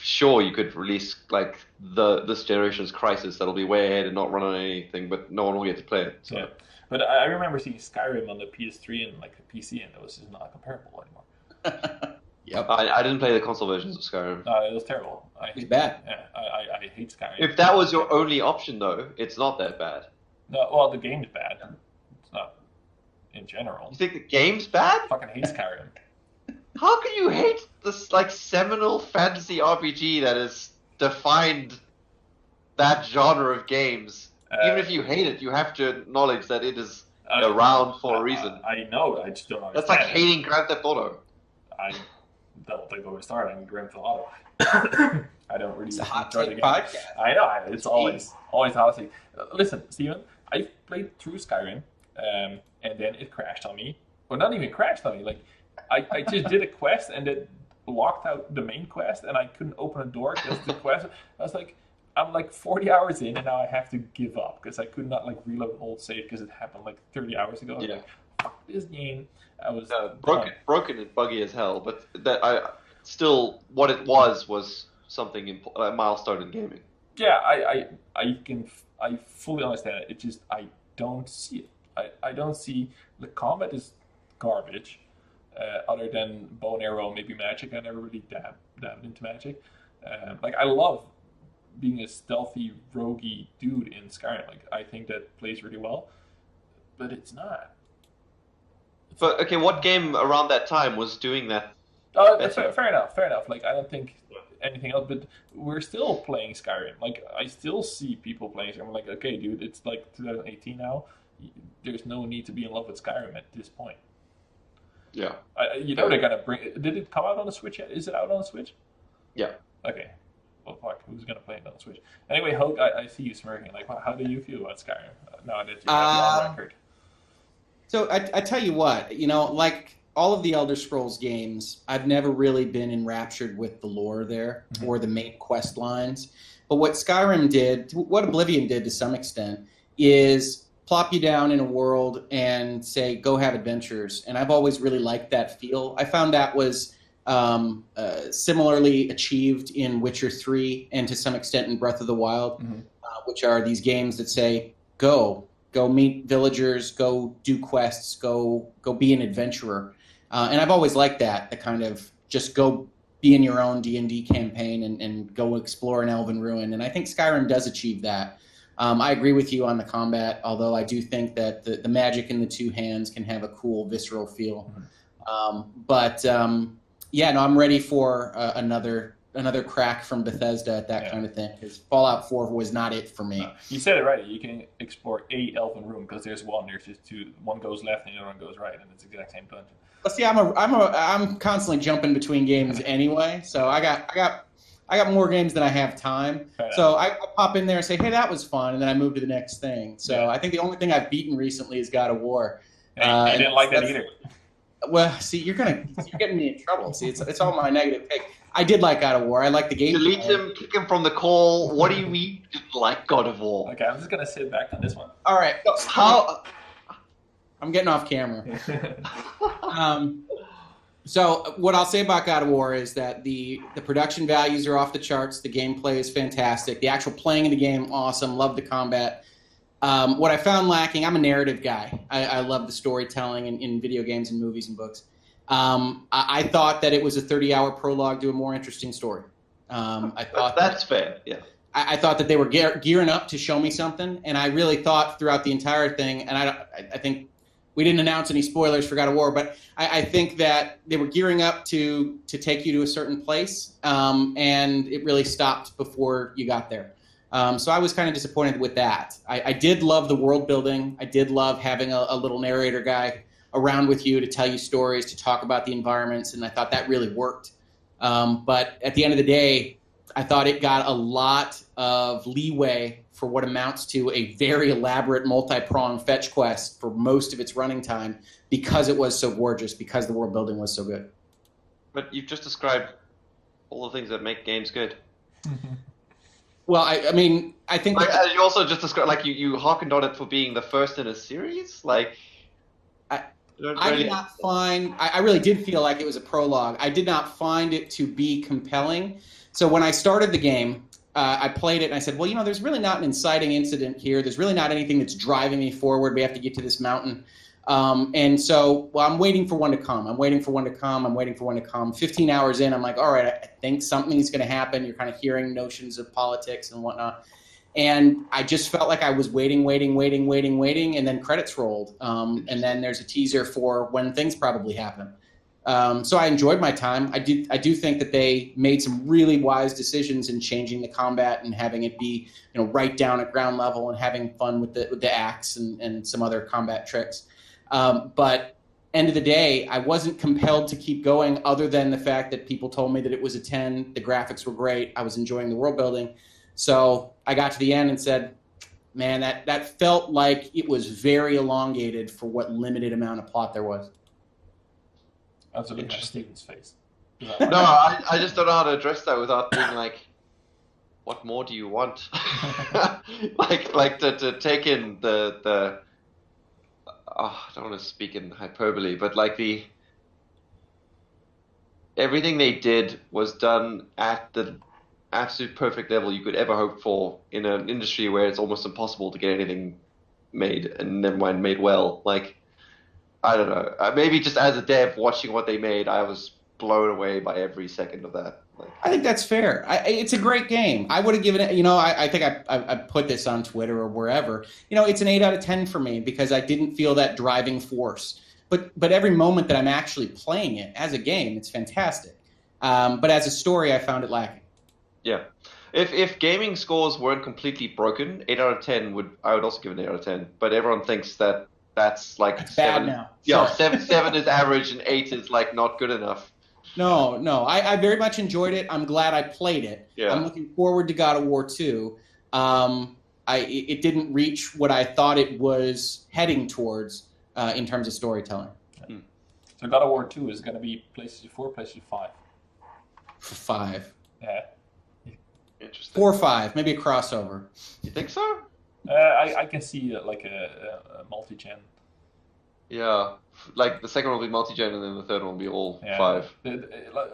sure, you could release like this generation's Crisis that'll be way ahead and not run on anything, but no one will get to play it. So. Yeah, but I remember seeing Skyrim on the PS3 and like the PC, and it was just not comparable anymore. Yep. I didn't play the console versions of Skyrim. No, it was terrible. It's bad. Yeah, I hate Skyrim. If that was your only option, though, it's not that bad. No, well, the game's bad. It's not in general. You think the game's bad? I fucking hate Skyrim. How can you hate this like seminal fantasy RPG that has defined that genre of games? Even if you hate it, you have to acknowledge that it is around for a reason. I know. I just don't understand. That's like hating Grand Theft Auto. Double Takeover Star and Grand Theft Auto. I don't really It's a hot enjoy the take game. podcast. I know, it's always hot take. Listen, Steven, I played through Skyrim, and then it crashed on me. Or not even crashed on me. Like I just did a quest and it locked out the main quest, and I couldn't open a door because the quest. I was like, I'm like 40 hours in, and now I have to give up because I could not like reload an old save because it happened like 30 hours ago. Yeah. Like, fuck this game. I was broken and buggy as hell, but what it was something a milestone in gaming. Yeah, I fully understand it. It just I don't see it. I don't see the combat is garbage. Other than bow and arrow, maybe magic. I never really dabbed into magic. Like I love being a stealthy, roguey dude in Skyrim. Like I think that plays really well, but it's not. But okay, what game around that time was doing that? Fair enough. Like I don't think anything else, but we're still playing Skyrim. Like I still see people playing Skyrim. I'm like, okay, dude, it's like 2018 now. There's no need to be in love with Skyrim at this point. Yeah. They're gonna bring. Did it come out on the Switch yet? Is it out on the Switch? Yeah. Okay. Well, fuck. Who's gonna play it on the Switch? Anyway, Hoeg, I see you smirking. Like, how do you feel about Skyrim now that you're on record? So I tell you what, like all of the Elder Scrolls games, I've never really been enraptured with the lore there or the main quest lines. But what Skyrim did, what Oblivion did to some extent, is plop you down in a world and say, go have adventures. And I've always really liked that feel. I found that was similarly achieved in Witcher 3 and to some extent in Breath of the Wild, which are these games that say, go meet villagers, go do quests, go be an adventurer. And I've always liked that, the kind of just go be in your own D&D campaign and go explore an elven ruin. And I think Skyrim does achieve that. I agree with you on the combat, although I do think that the magic in the two hands can have a cool, visceral feel. I'm ready for another crack from Bethesda at that kind of thing, because Fallout 4 was not it for me. You said it right. You can explore a elven room because there's one. There's just two. One goes left and the other one goes right, and it's the exact same dungeon. But see, I'm constantly jumping between games anyway, so I got more games than I have time. So I pop in there and say, hey, that was fun, and then I move to the next thing. So I think the only thing I've beaten recently is God of War. I didn't like that either. Well, see, you're getting me in trouble. See, it's all my negative take. I did like God of War. I like the game. Delete him, kick him from the call. What do you mean you didn't like God of War? Okay, I'm just gonna sit back on this one. All right. I'm getting off camera. So what I'll say about God of War is that the production values are off the charts. The gameplay is fantastic. The actual playing of the game, awesome. Love the combat. What I found lacking, I'm a narrative guy. I love the storytelling in video games and movies and books. I thought that it was a 30-hour prologue to a more interesting story. I thought that's fair, yeah. I thought that they were gearing up to show me something, and I really thought throughout the entire thing, and I think we didn't announce any spoilers for God of War, but I think that they were gearing up to take you to a certain place, and it really stopped before you got there. So I was kind of disappointed with that. I did love the world building. I did love having a little narrator guy around with you to tell you stories, to talk about the environments, and I thought that really worked. But at the end of the day, I thought it got a lot of leeway for what amounts to a very elaborate multi-pronged fetch quest for most of its running time because it was so gorgeous, because the world building was so good. But you've just described all the things that make games good. Well, I mean, I think... you also just described, like, you harkened on it for being the first in a series? Like... I did not find... I really did feel like it was a prologue. I did not find it to be compelling. So when I started the game, I played it and I said, well, there's really not an inciting incident here. There's really not anything that's driving me forward. We have to get to this mountain. And so, I'm waiting for one to come. I'm waiting for one to come. 15 hours in, I'm like, all right, I think something's going to happen. You're kind of hearing notions of politics and whatnot. And I just felt like I was waiting, and then credits rolled. And then there's a teaser for when things probably happen. So I enjoyed my time. I do think that they made some really wise decisions in changing the combat and having it be, right down at ground level and having fun with the axe and some other combat tricks. But end of the day, I wasn't compelled to keep going other than the fact that people told me that it was a 10. The graphics were great. I was enjoying the world building. So I got to the end and said, man, that felt like it was very elongated for what limited amount of plot there was. That's a look at Steven's face. No, I just don't know how to address that without being like, what more do you want? like to take in the I don't want to speak in hyperbole, but like everything they did was done at the absolute perfect level you could ever hope for in an industry where it's almost impossible to get anything made, and never mind made well. Like, I don't know. Maybe just as a dev watching what they made, I was blown away by every second of that. Like, I think that's fair. It's a great game. I would have given it, I think I put this on Twitter or wherever. It's an 8 out of 10 for me because I didn't feel that driving force. But every moment that I'm actually playing it as a game, it's fantastic. But as a story, I found it lacking. Yeah. If gaming scores weren't completely broken, 8 out of 10 I would also give it an 8 out of 10. But everyone thinks that's like it's 7. Bad now. Yeah, Sure. 7 is average and 8 is like not good enough. No. I very much enjoyed it. I'm glad I played it. Yeah. I'm looking forward to God of War 2. It didn't reach what I thought it was heading towards in terms of storytelling. Yeah. So God of War 2 is going to be PlayStation 4, PlayStation 5. 5. Yeah. Interesting. 4 or 5, maybe a crossover. You think so? I can see like a multi-gen. Yeah, like the second one will be multi-gen, and then the third one will be all 5.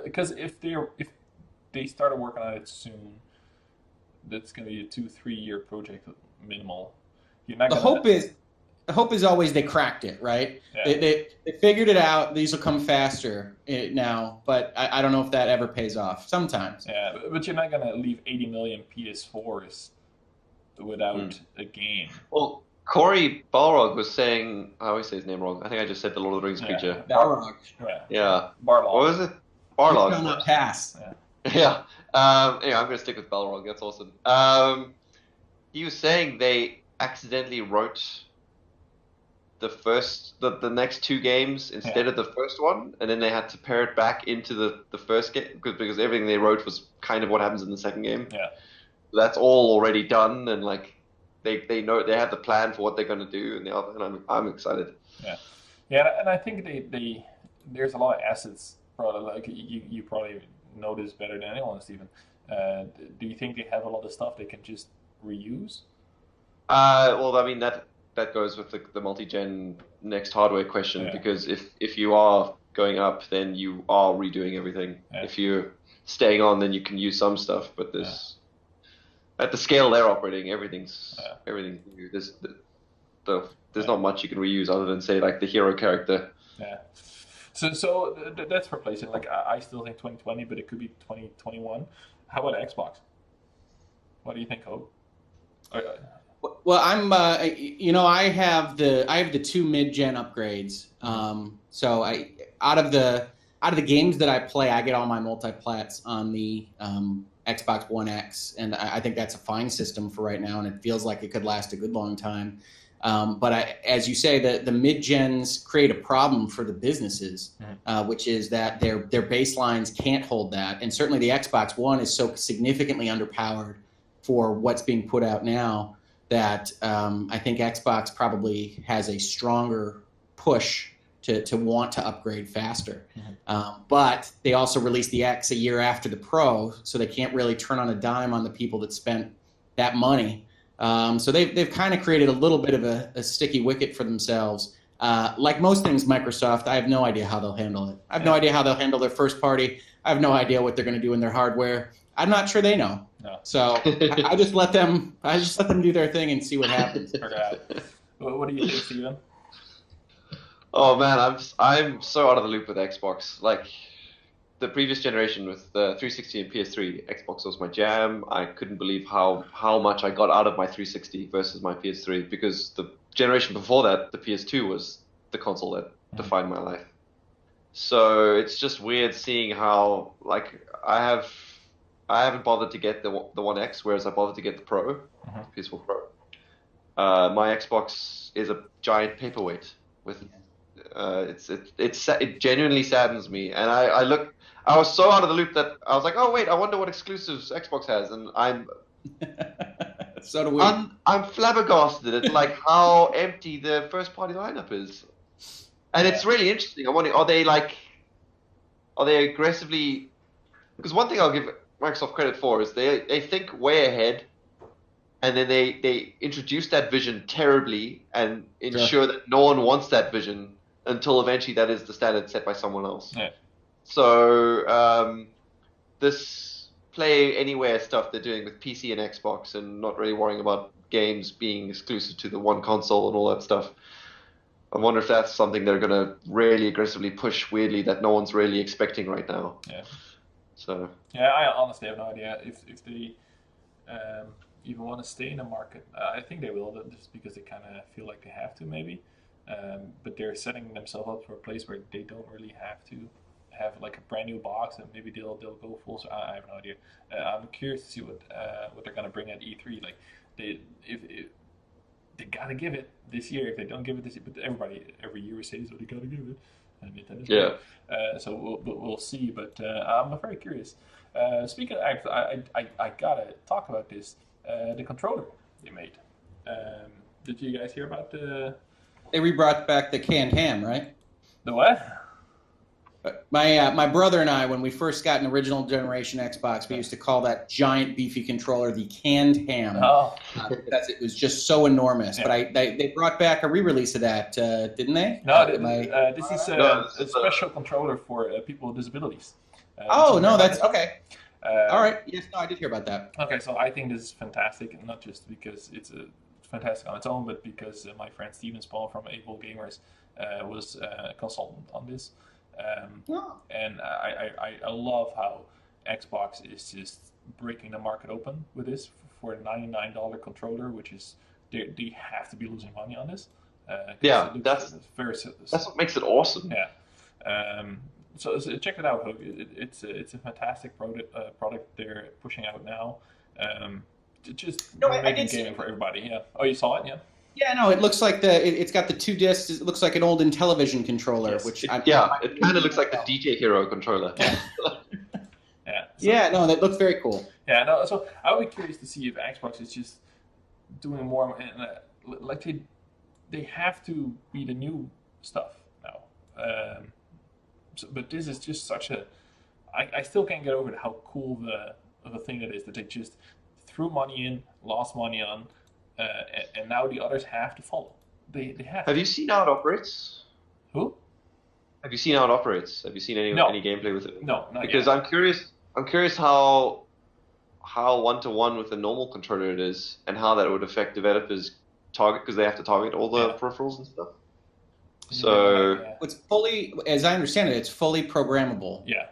Because if they started working on it soon, that's going to be a 2-3 year project minimal. The hope is always they cracked it, right? Yeah. They figured it out. These will come faster now, but I don't know if that ever pays off. Sometimes. Yeah, but you're not going to leave 80 million PS4s without a game. Well, Corey Balrog was saying, I always say his name wrong. I think I just said the Lord of the Rings creature. Balrog. Yeah. Barlog. What was it? Barlog. Shall not pass. Yeah. I'm going to stick with Balrog. That's awesome. He was saying they accidentally wrote the next 2 games instead of the first one, and then they had to pare it back into the first game because everything they wrote was kind of what happens in the second game. Yeah. That's all already done, and like they know they have the plan for what they're going to do, and I'm excited. Yeah, and I think they there's a lot of assets. Probably like you probably know this better than anyone, Steven. Do you think they have a lot of stuff they can just reuse? Well, I mean that goes with the multi-gen next hardware question, because if you are going up, then you are redoing everything. Yeah. If you're staying on, then you can use some stuff, but at the scale they're operating, everything's new. There's not much you can reuse other than say like the hero character. Yeah. So that's for PlayStation. Like I still think 2020, but it could be 2021. How about Xbox? What do you think, Hoeg? Well, I'm I have the 2 mid-gen upgrades. So out of the games that I play, I get all my multi-plats on the Xbox One X, and I think that's a fine system for right now, and it feels like it could last a good long time. But as you say, the mid-gens create a problem for the businesses, which is that their baselines can't hold that, and certainly the Xbox One is so significantly underpowered for what's being put out now that I think Xbox probably has a stronger push to want to upgrade faster. But they also released the X a year after the Pro, so they can't really turn on a dime on the people that spent that money. So they've kind of created a little bit of a sticky wicket for themselves. Like most things Microsoft, I have no idea how they'll handle it. I have no idea how they'll handle their first party. I have no idea what they're going to do in their hardware. I'm not sure they know. No. So I just let them do their thing and see what happens. What do you think, Steven? Oh man, I'm so out of the loop with Xbox. Like the previous generation with the 360 and PS3, Xbox was my jam. I couldn't believe how much I got out of my 360 versus my PS3, because the generation before that, the PS2 was the console that defined my life. So it's just weird seeing how like I haven't bothered to get the One X, whereas I bothered to get the Pro, PS4 Pro. My Xbox is a giant paperweight with It genuinely saddens me, and I was so out of the loop that I was like, oh wait, I wonder what exclusives Xbox has, and So do we. I'm flabbergasted at like how empty the first party lineup is, and it's really interesting. I'm wondering, are they aggressively? Because one thing I'll give Microsoft credit for is they think way ahead, and then they introduce that vision terribly and ensure that no one wants that vision until eventually that is the standard set by someone else. Yeah. So this play anywhere stuff they're doing with PC and Xbox and not really worrying about games being exclusive to the one console and all that stuff. I wonder if that's something they're going to really aggressively push weirdly that no one's really expecting right now. Yeah. So. Yeah, I honestly have no idea if they even want to stay in the market. I think they will, just because they kind of feel like they have to, maybe. But they're setting themselves up for a place where they don't really have to have like a brand new box, and maybe they'll go full. So I have no idea. I'm curious to see what they're gonna bring at E3. Like they gotta give it this year. If they don't give it this year, but everybody every year says, "Oh, they gotta give it." And Nintendo's right. So we'll see. But I'm very curious. Speaking of, I gotta talk about this. The controller they made. Did you guys hear about the? They rebrought back the canned ham, right? The what? My brother and I, when we first got an original generation Xbox, we used to call that giant beefy controller the canned ham. Oh. Because it was just so enormous. Yeah. But they brought back a re-release of that, didn't they? No, this is a special controller for people with disabilities. No, that's okay. All right. Yes, no, I did hear about that. Okay, so I think this is fantastic, and not just because it's fantastic on its own, but because my friend Steven Blomkamp from Able Gamers was a consultant on this. And I love how Xbox is just breaking the market open with this for a $99 controller, which is they have to be losing money on this. That's what makes it awesome. Yeah. So check it out, Hoeg. It's a fantastic product they're pushing out now. Making gaming for everybody. Yeah. Oh, you saw it? Yeah. Yeah, no, it looks like it's got the 2 discs. It looks like an old Intellivision controller, yes. which it kind of looks like the DJ Hero controller. Yeah. No, that looks very cool. Yeah, no. So I would be curious to see if Xbox is just doing more, like they have to be the new stuff now. But this is just such a. I still can't get over how cool of a thing it is that they just threw money in, lost money on. And now the others have to follow. They have. Have you seen how it operates? Who? Have you seen how it operates? Have you seen any gameplay with it? No, not because yet. I'm curious how one-to-one with a normal controller it is, and how that would affect developers' target, because they have to target all the peripherals and stuff. So it's fully, as I understand it, it's fully programmable. Yeah.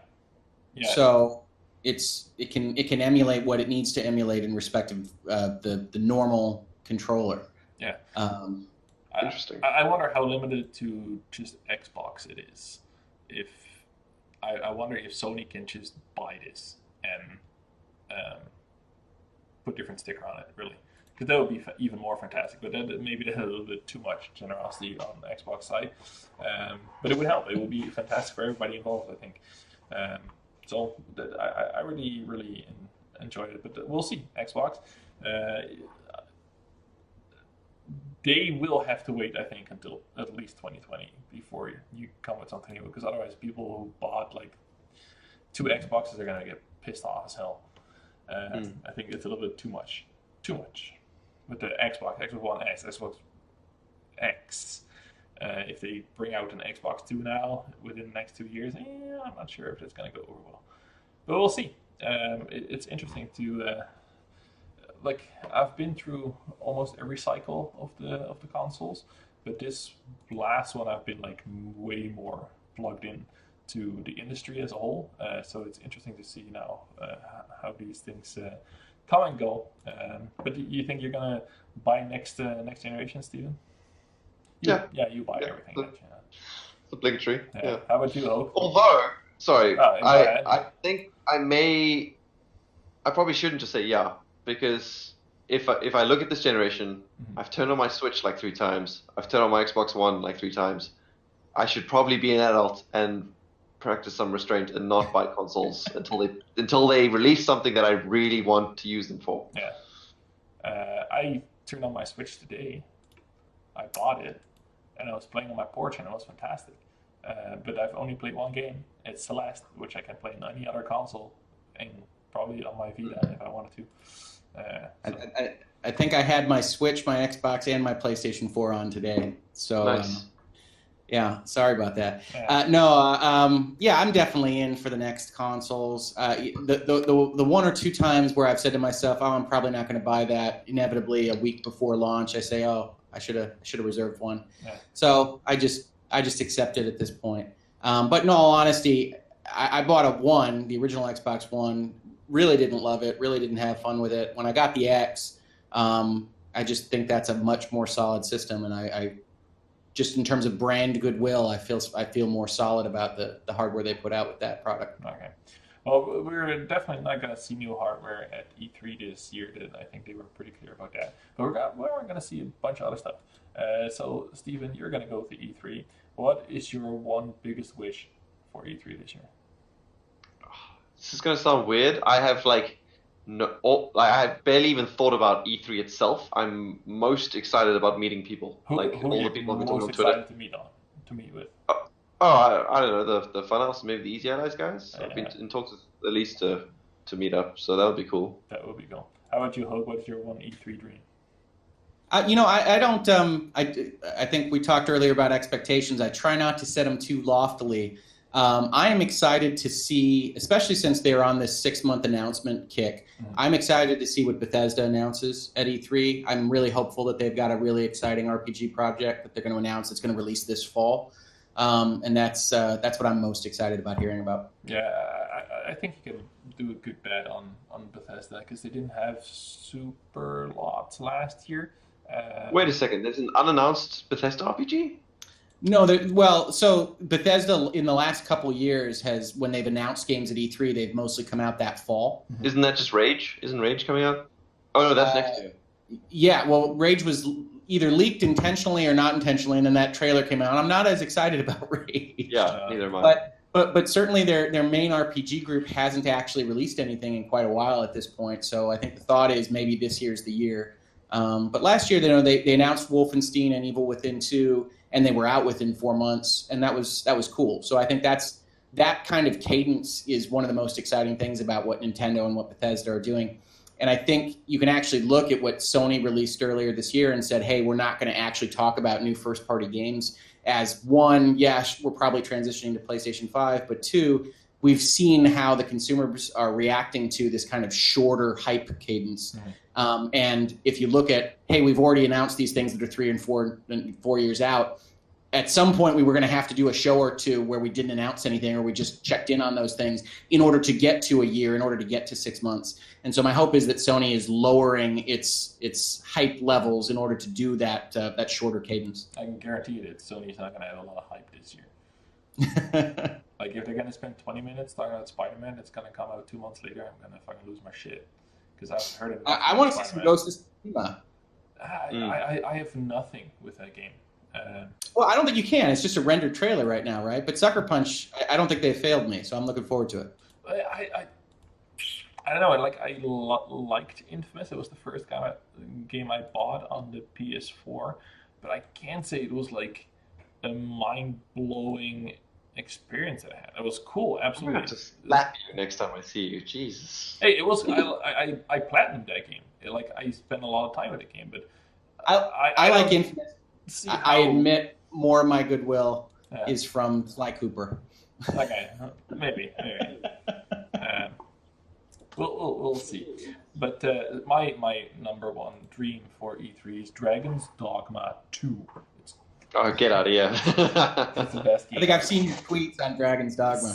So it can emulate what it needs to emulate in respect of the normal controller. Yeah. Interesting. I wonder how limited to just Xbox it is. If I wonder if Sony can just buy this and put different sticker on it, really, because that would be even more fantastic. But maybe that's a little bit too much generosity on the Xbox side. But it would help. It would be fantastic for everybody involved, I think. So I really, really enjoyed it. But we'll see. Xbox. They will have to wait, I think, until at least 2020 before you come with something new. Because otherwise, people who bought like 2 Xboxes are going to get pissed off as hell. I think it's a little bit too much. With the Xbox One X, Xbox X. If they bring out an Xbox 2 now within the next 2 years, I'm not sure if it's going to go over well. But we'll see. It's interesting to I've been through almost every cycle of the consoles, but this last one I've been like way more plugged in to the industry as a whole. So it's interesting to see now how these things come and go. But you think you're gonna buy next generation, Steven? You buy everything. It's obligatory. Yeah. How about you, Hoeg? Although, sorry, I think I probably shouldn't just say yeah, because if I look at this generation, I've turned on my Switch like 3 times. I've turned on my Xbox One like 3 times. I should probably be an adult and practice some restraint and not buy consoles until they release something that I really want to use them for. Yeah. I turned on my Switch today. I bought it, and I was playing on my porch, and it was fantastic. But I've only played one game. It's Celeste, which I can play on any other console, and probably on my Vita if I wanted to. I think I had my Switch, my Xbox, and my PlayStation 4 on today. So, Nice. yeah, sorry about that. Yeah. I'm definitely in for the next consoles. The one or two times where I've said to myself, "Oh, I'm probably not going to buy that," inevitably a week before launch, I say, "Oh, I should have reserved one." Yeah. So I just accept it at this point. But in all honesty, I bought the original Xbox One. Really didn't love it. Really didn't have fun with it. When I got the X, I just think that's a much more solid system, and I just in terms of brand goodwill, I feel more solid about the hardware they put out with that product. Okay. Well, we're definitely not going to see new hardware at E3 this year. I think they were pretty clear about that. But we're going to see a bunch of other stuff. So, Steven, you're going to go to E3. What is your one biggest wish for E3 this year? This is going to sound weird. I have I have barely even thought about E3 itself. I'm most excited about meeting people, Who all the people I've been talking on most Twitter. excited to meet with? I don't know, the Funhouse, maybe the Easy Allies guys. Yeah. I've been in talks with at least to meet up, so that would be cool. That would be cool. How about you, Hoeg? What's your one E3 dream? I don't. I think we talked earlier about expectations. I try not to set them too loftily. I am excited to see, especially since they're on this 6-month announcement kick, I'm excited to see what Bethesda announces at E3. I'm really hopeful that they've got a really exciting RPG project that they're going to announce that's going to release this fall. And that's what I'm most excited about hearing about. Yeah, I think you can do a good bet on Bethesda because they didn't have super lots last year. Wait a second, there's an unannounced Bethesda RPG? No, so Bethesda in the last couple years when they've announced games at E3, they've mostly come out that fall. Isn't that just Rage? Isn't Rage coming out? Oh no, that's next year. Yeah, well, Rage was either leaked intentionally or not intentionally, and then that trailer came out. I'm not as excited about Rage. Yeah, neither am I. But certainly their main RPG group hasn't actually released anything in quite a while at this point. So I think the thought is maybe this year's the year. But last year, they announced Wolfenstein and Evil Within 2, and they were out within 4 months, and that was cool. So I think that kind of cadence is one of the most exciting things about what Nintendo and what Bethesda are doing. And I think you can actually look at what Sony released earlier this year and said, hey, we're not going to actually talk about new first-party games as one, yes, we're probably transitioning to PlayStation 5, but two, we've seen how the consumers are reacting to this kind of shorter hype cadence. Mm-hmm. And if you look at, hey, we've already announced these things that are 3 and 4 years out, at some point we were going to have to do a show or two where we didn't announce anything or we just checked in on those things in order to get to a year, in order to get to 6 months. And so my hope is that Sony is lowering its hype levels in order to do that shorter cadence. I can guarantee you that Sony's not going to have a lot of hype this year. Like, if they're going to spend 20 minutes talking about Spider-Man, it's going to come out 2 months later, I'm going to fucking lose my shit. Because I haven't heard of it. I want to see some Ghost of Tsushima. I have nothing with that game. Well, I don't think you can. It's just a rendered trailer right now, right? But Sucker Punch, I don't think they've failed me, so I'm looking forward to it. I don't know. I liked Infamous. It was the first game I bought on the PS4, but I can't say it was like a mind-blowing experience that I had. It was cool, absolutely. I'm gonna have to slap you next time I see you. Jesus. Hey, it was. I platinumed that game. I spent a lot of time with the game, but I like Infamous. I admit more of my goodwill is from Sly Cooper. Okay, maybe. We'll see. But my number one dream for E3 is Dragon's Dogma 2. Oh, get out of here. It's the best game. I think I've seen your tweets on Dragon's Dogma.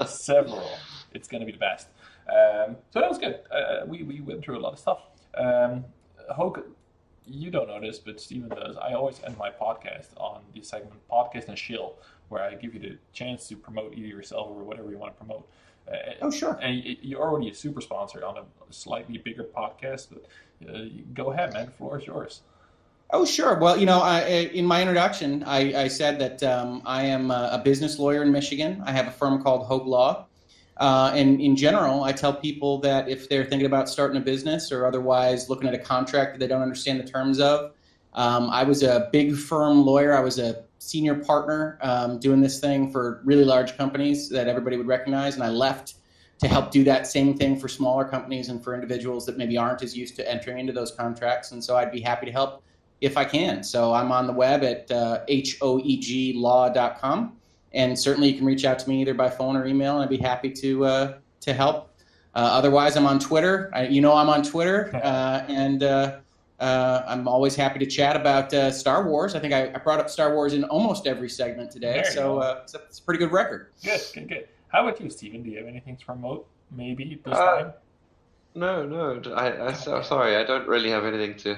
Several. It's going to be the best. So that was good. We went through a lot of stuff. Hoeg, you don't know this, but Steven does. I always end my podcast on the segment Podcast and Shill, where I give you the chance to promote either yourself or whatever you want to promote. Oh, sure. And you're already a super sponsor on a slightly bigger podcast, but go ahead, man. The floor is yours. Oh, sure. Well, in my introduction, I said that I am a business lawyer in Michigan. I have a firm called Hoeg Law. And in general, I tell people that if they're thinking about starting a business or otherwise looking at a contract that they don't understand the terms of, I was a big firm lawyer. I was a senior partner doing this thing for really large companies that everybody would recognize. And I left to help do that same thing for smaller companies and for individuals that maybe aren't as used to entering into those contracts. And so I'd be happy to help if I can. So I'm on the web at hoeglaw.com. And certainly you can reach out to me either by phone or email, and I'd be happy to help. Otherwise, I'm on Twitter. I'm on Twitter, and I'm always happy to chat about Star Wars. I think I brought up Star Wars in almost every segment today, so it's a pretty good record. Good. How about you, Steven? Do you have anything to promote? Maybe this time? No. Sorry, I don't really have anything to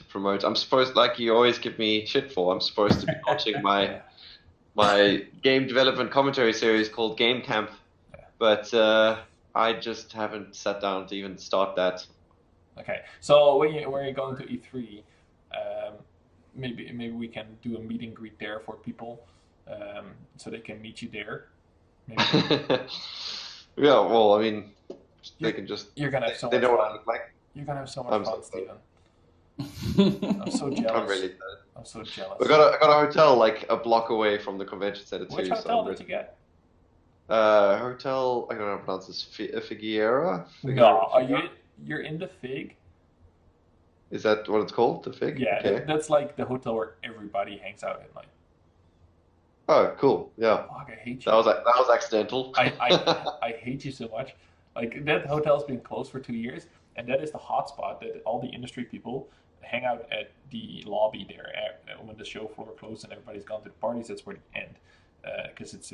promote. I'm supposed, like you always give me shit for, I'm supposed to be watching my game development commentary series called Game Camp, but I just haven't sat down to even start that. Okay, so when you're going to E3, maybe we can do a meet and greet there for people, so they can meet you there. Maybe. Yeah, well, I mean, they can just. You're gonna have so they much know fun. what I look like. You're gonna have so much fun, Steven. I'm so jealous. I'm really excited. I'm so jealous. I got a hotel like a block away from the convention center too. Which hotel did you get? Hotel. I don't know how to pronounce this. Figuera. No, you're in the Fig. Is that what it's called? The Fig? Yeah, okay. That's like the hotel where everybody hangs out at night. Oh, cool. Yeah. Fuck, I hate you. That was accidental. I hate you so much. Like, that hotel's been closed for 2 years, and that is the hotspot that all the industry people hang out at the lobby there when the show floor closed and everybody's gone to the parties. That's where they end, because it's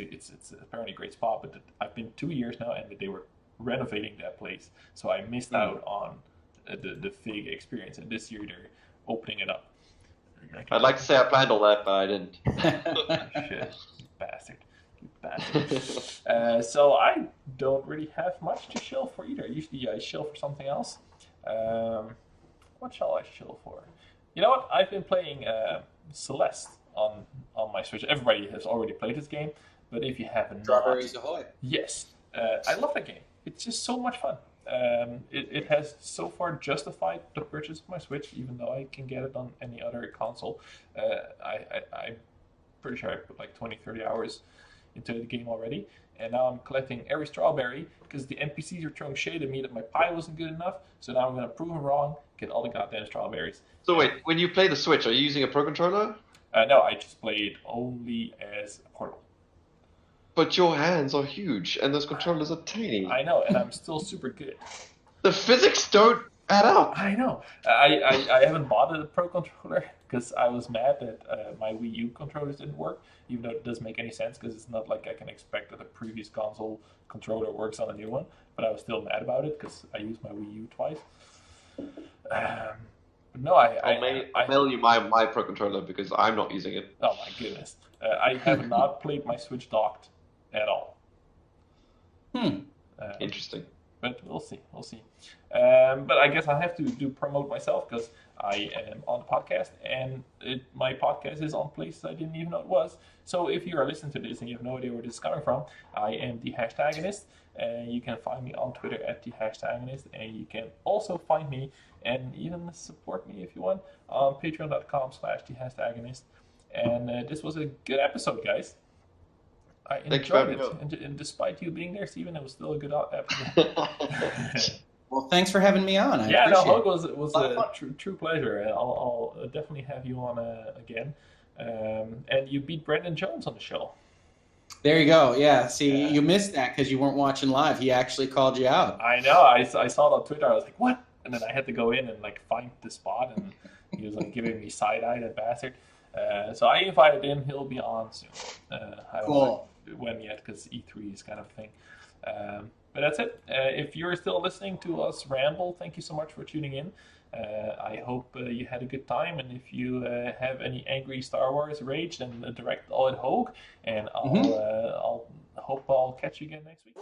apparently a great spot. But I've been 2 years now, and they were renovating that place, so I missed out on the Fig experience. And this year they're opening it up. I'd like to say I planned all that, but I didn't. Shit, you bastard. So I don't really have much to shill for either. Usually I shill for something else. What shall I shill for? You know what? I've been playing Celeste on my Switch. Everybody has already played this game, but if you haven't, Strawberries Ahoy. Yes, I love that game. It's just so much fun. It has so far justified the purchase of my Switch, even though I can get it on any other console. I'm pretty sure I put like 20-30 hours into the game already, and now I'm collecting every strawberry because the NPCs are throwing shade at me that my pie wasn't good enough, so now I'm going to prove them wrong, get all the goddamn strawberries. So wait, when you play the Switch, are you using a Pro Controller? No, I just play it only as a portal. But your hands are huge, and those controllers are tiny. I know, and I'm still super good. The physics don't add up. I know. I haven't bought a Pro Controller because I was mad that my Wii U controllers didn't work, even though it doesn't make any sense because it's not like I can expect that a previous console controller works on a new one. But I was still mad about it because I used my Wii U twice. But no, I'll mail you my Pro Controller because I'm not using it. Oh my goodness. I have not played my Switch docked at all. Interesting. But we'll see. But I guess I have to promote myself because I am on the podcast, and my podcast is on places I didn't even know it was. So if you are listening to this and you have no idea where this is coming from, I am the Hashtagonist, and you can find me on Twitter at the Hashtagonist, and you can also find me and even support me if you want on patreon.com/the Hashtagonist. And this was a good episode, guys. I enjoyed it, and despite you being there, Steven, it was still a good episode. Well, thanks for having me on. Hoeg was a true pleasure. I'll definitely have you on again. And you beat Brandon Jones on the show. There you go. Yeah. See, you missed that because you weren't watching live. He actually called you out. I know. I saw it on Twitter. I was like, what? And then I had to go in and like find the spot, and he was like giving me side eye, that bastard. So I invited him. He'll be on soon. I don't know when yet because E3 is kind of a thing. But that's it. If you're still listening to us ramble, thank you so much for tuning in. I hope you had a good time, and if you have any angry Star Wars rage, then direct all at Hoeg, and I'll hope I'll catch you again next week.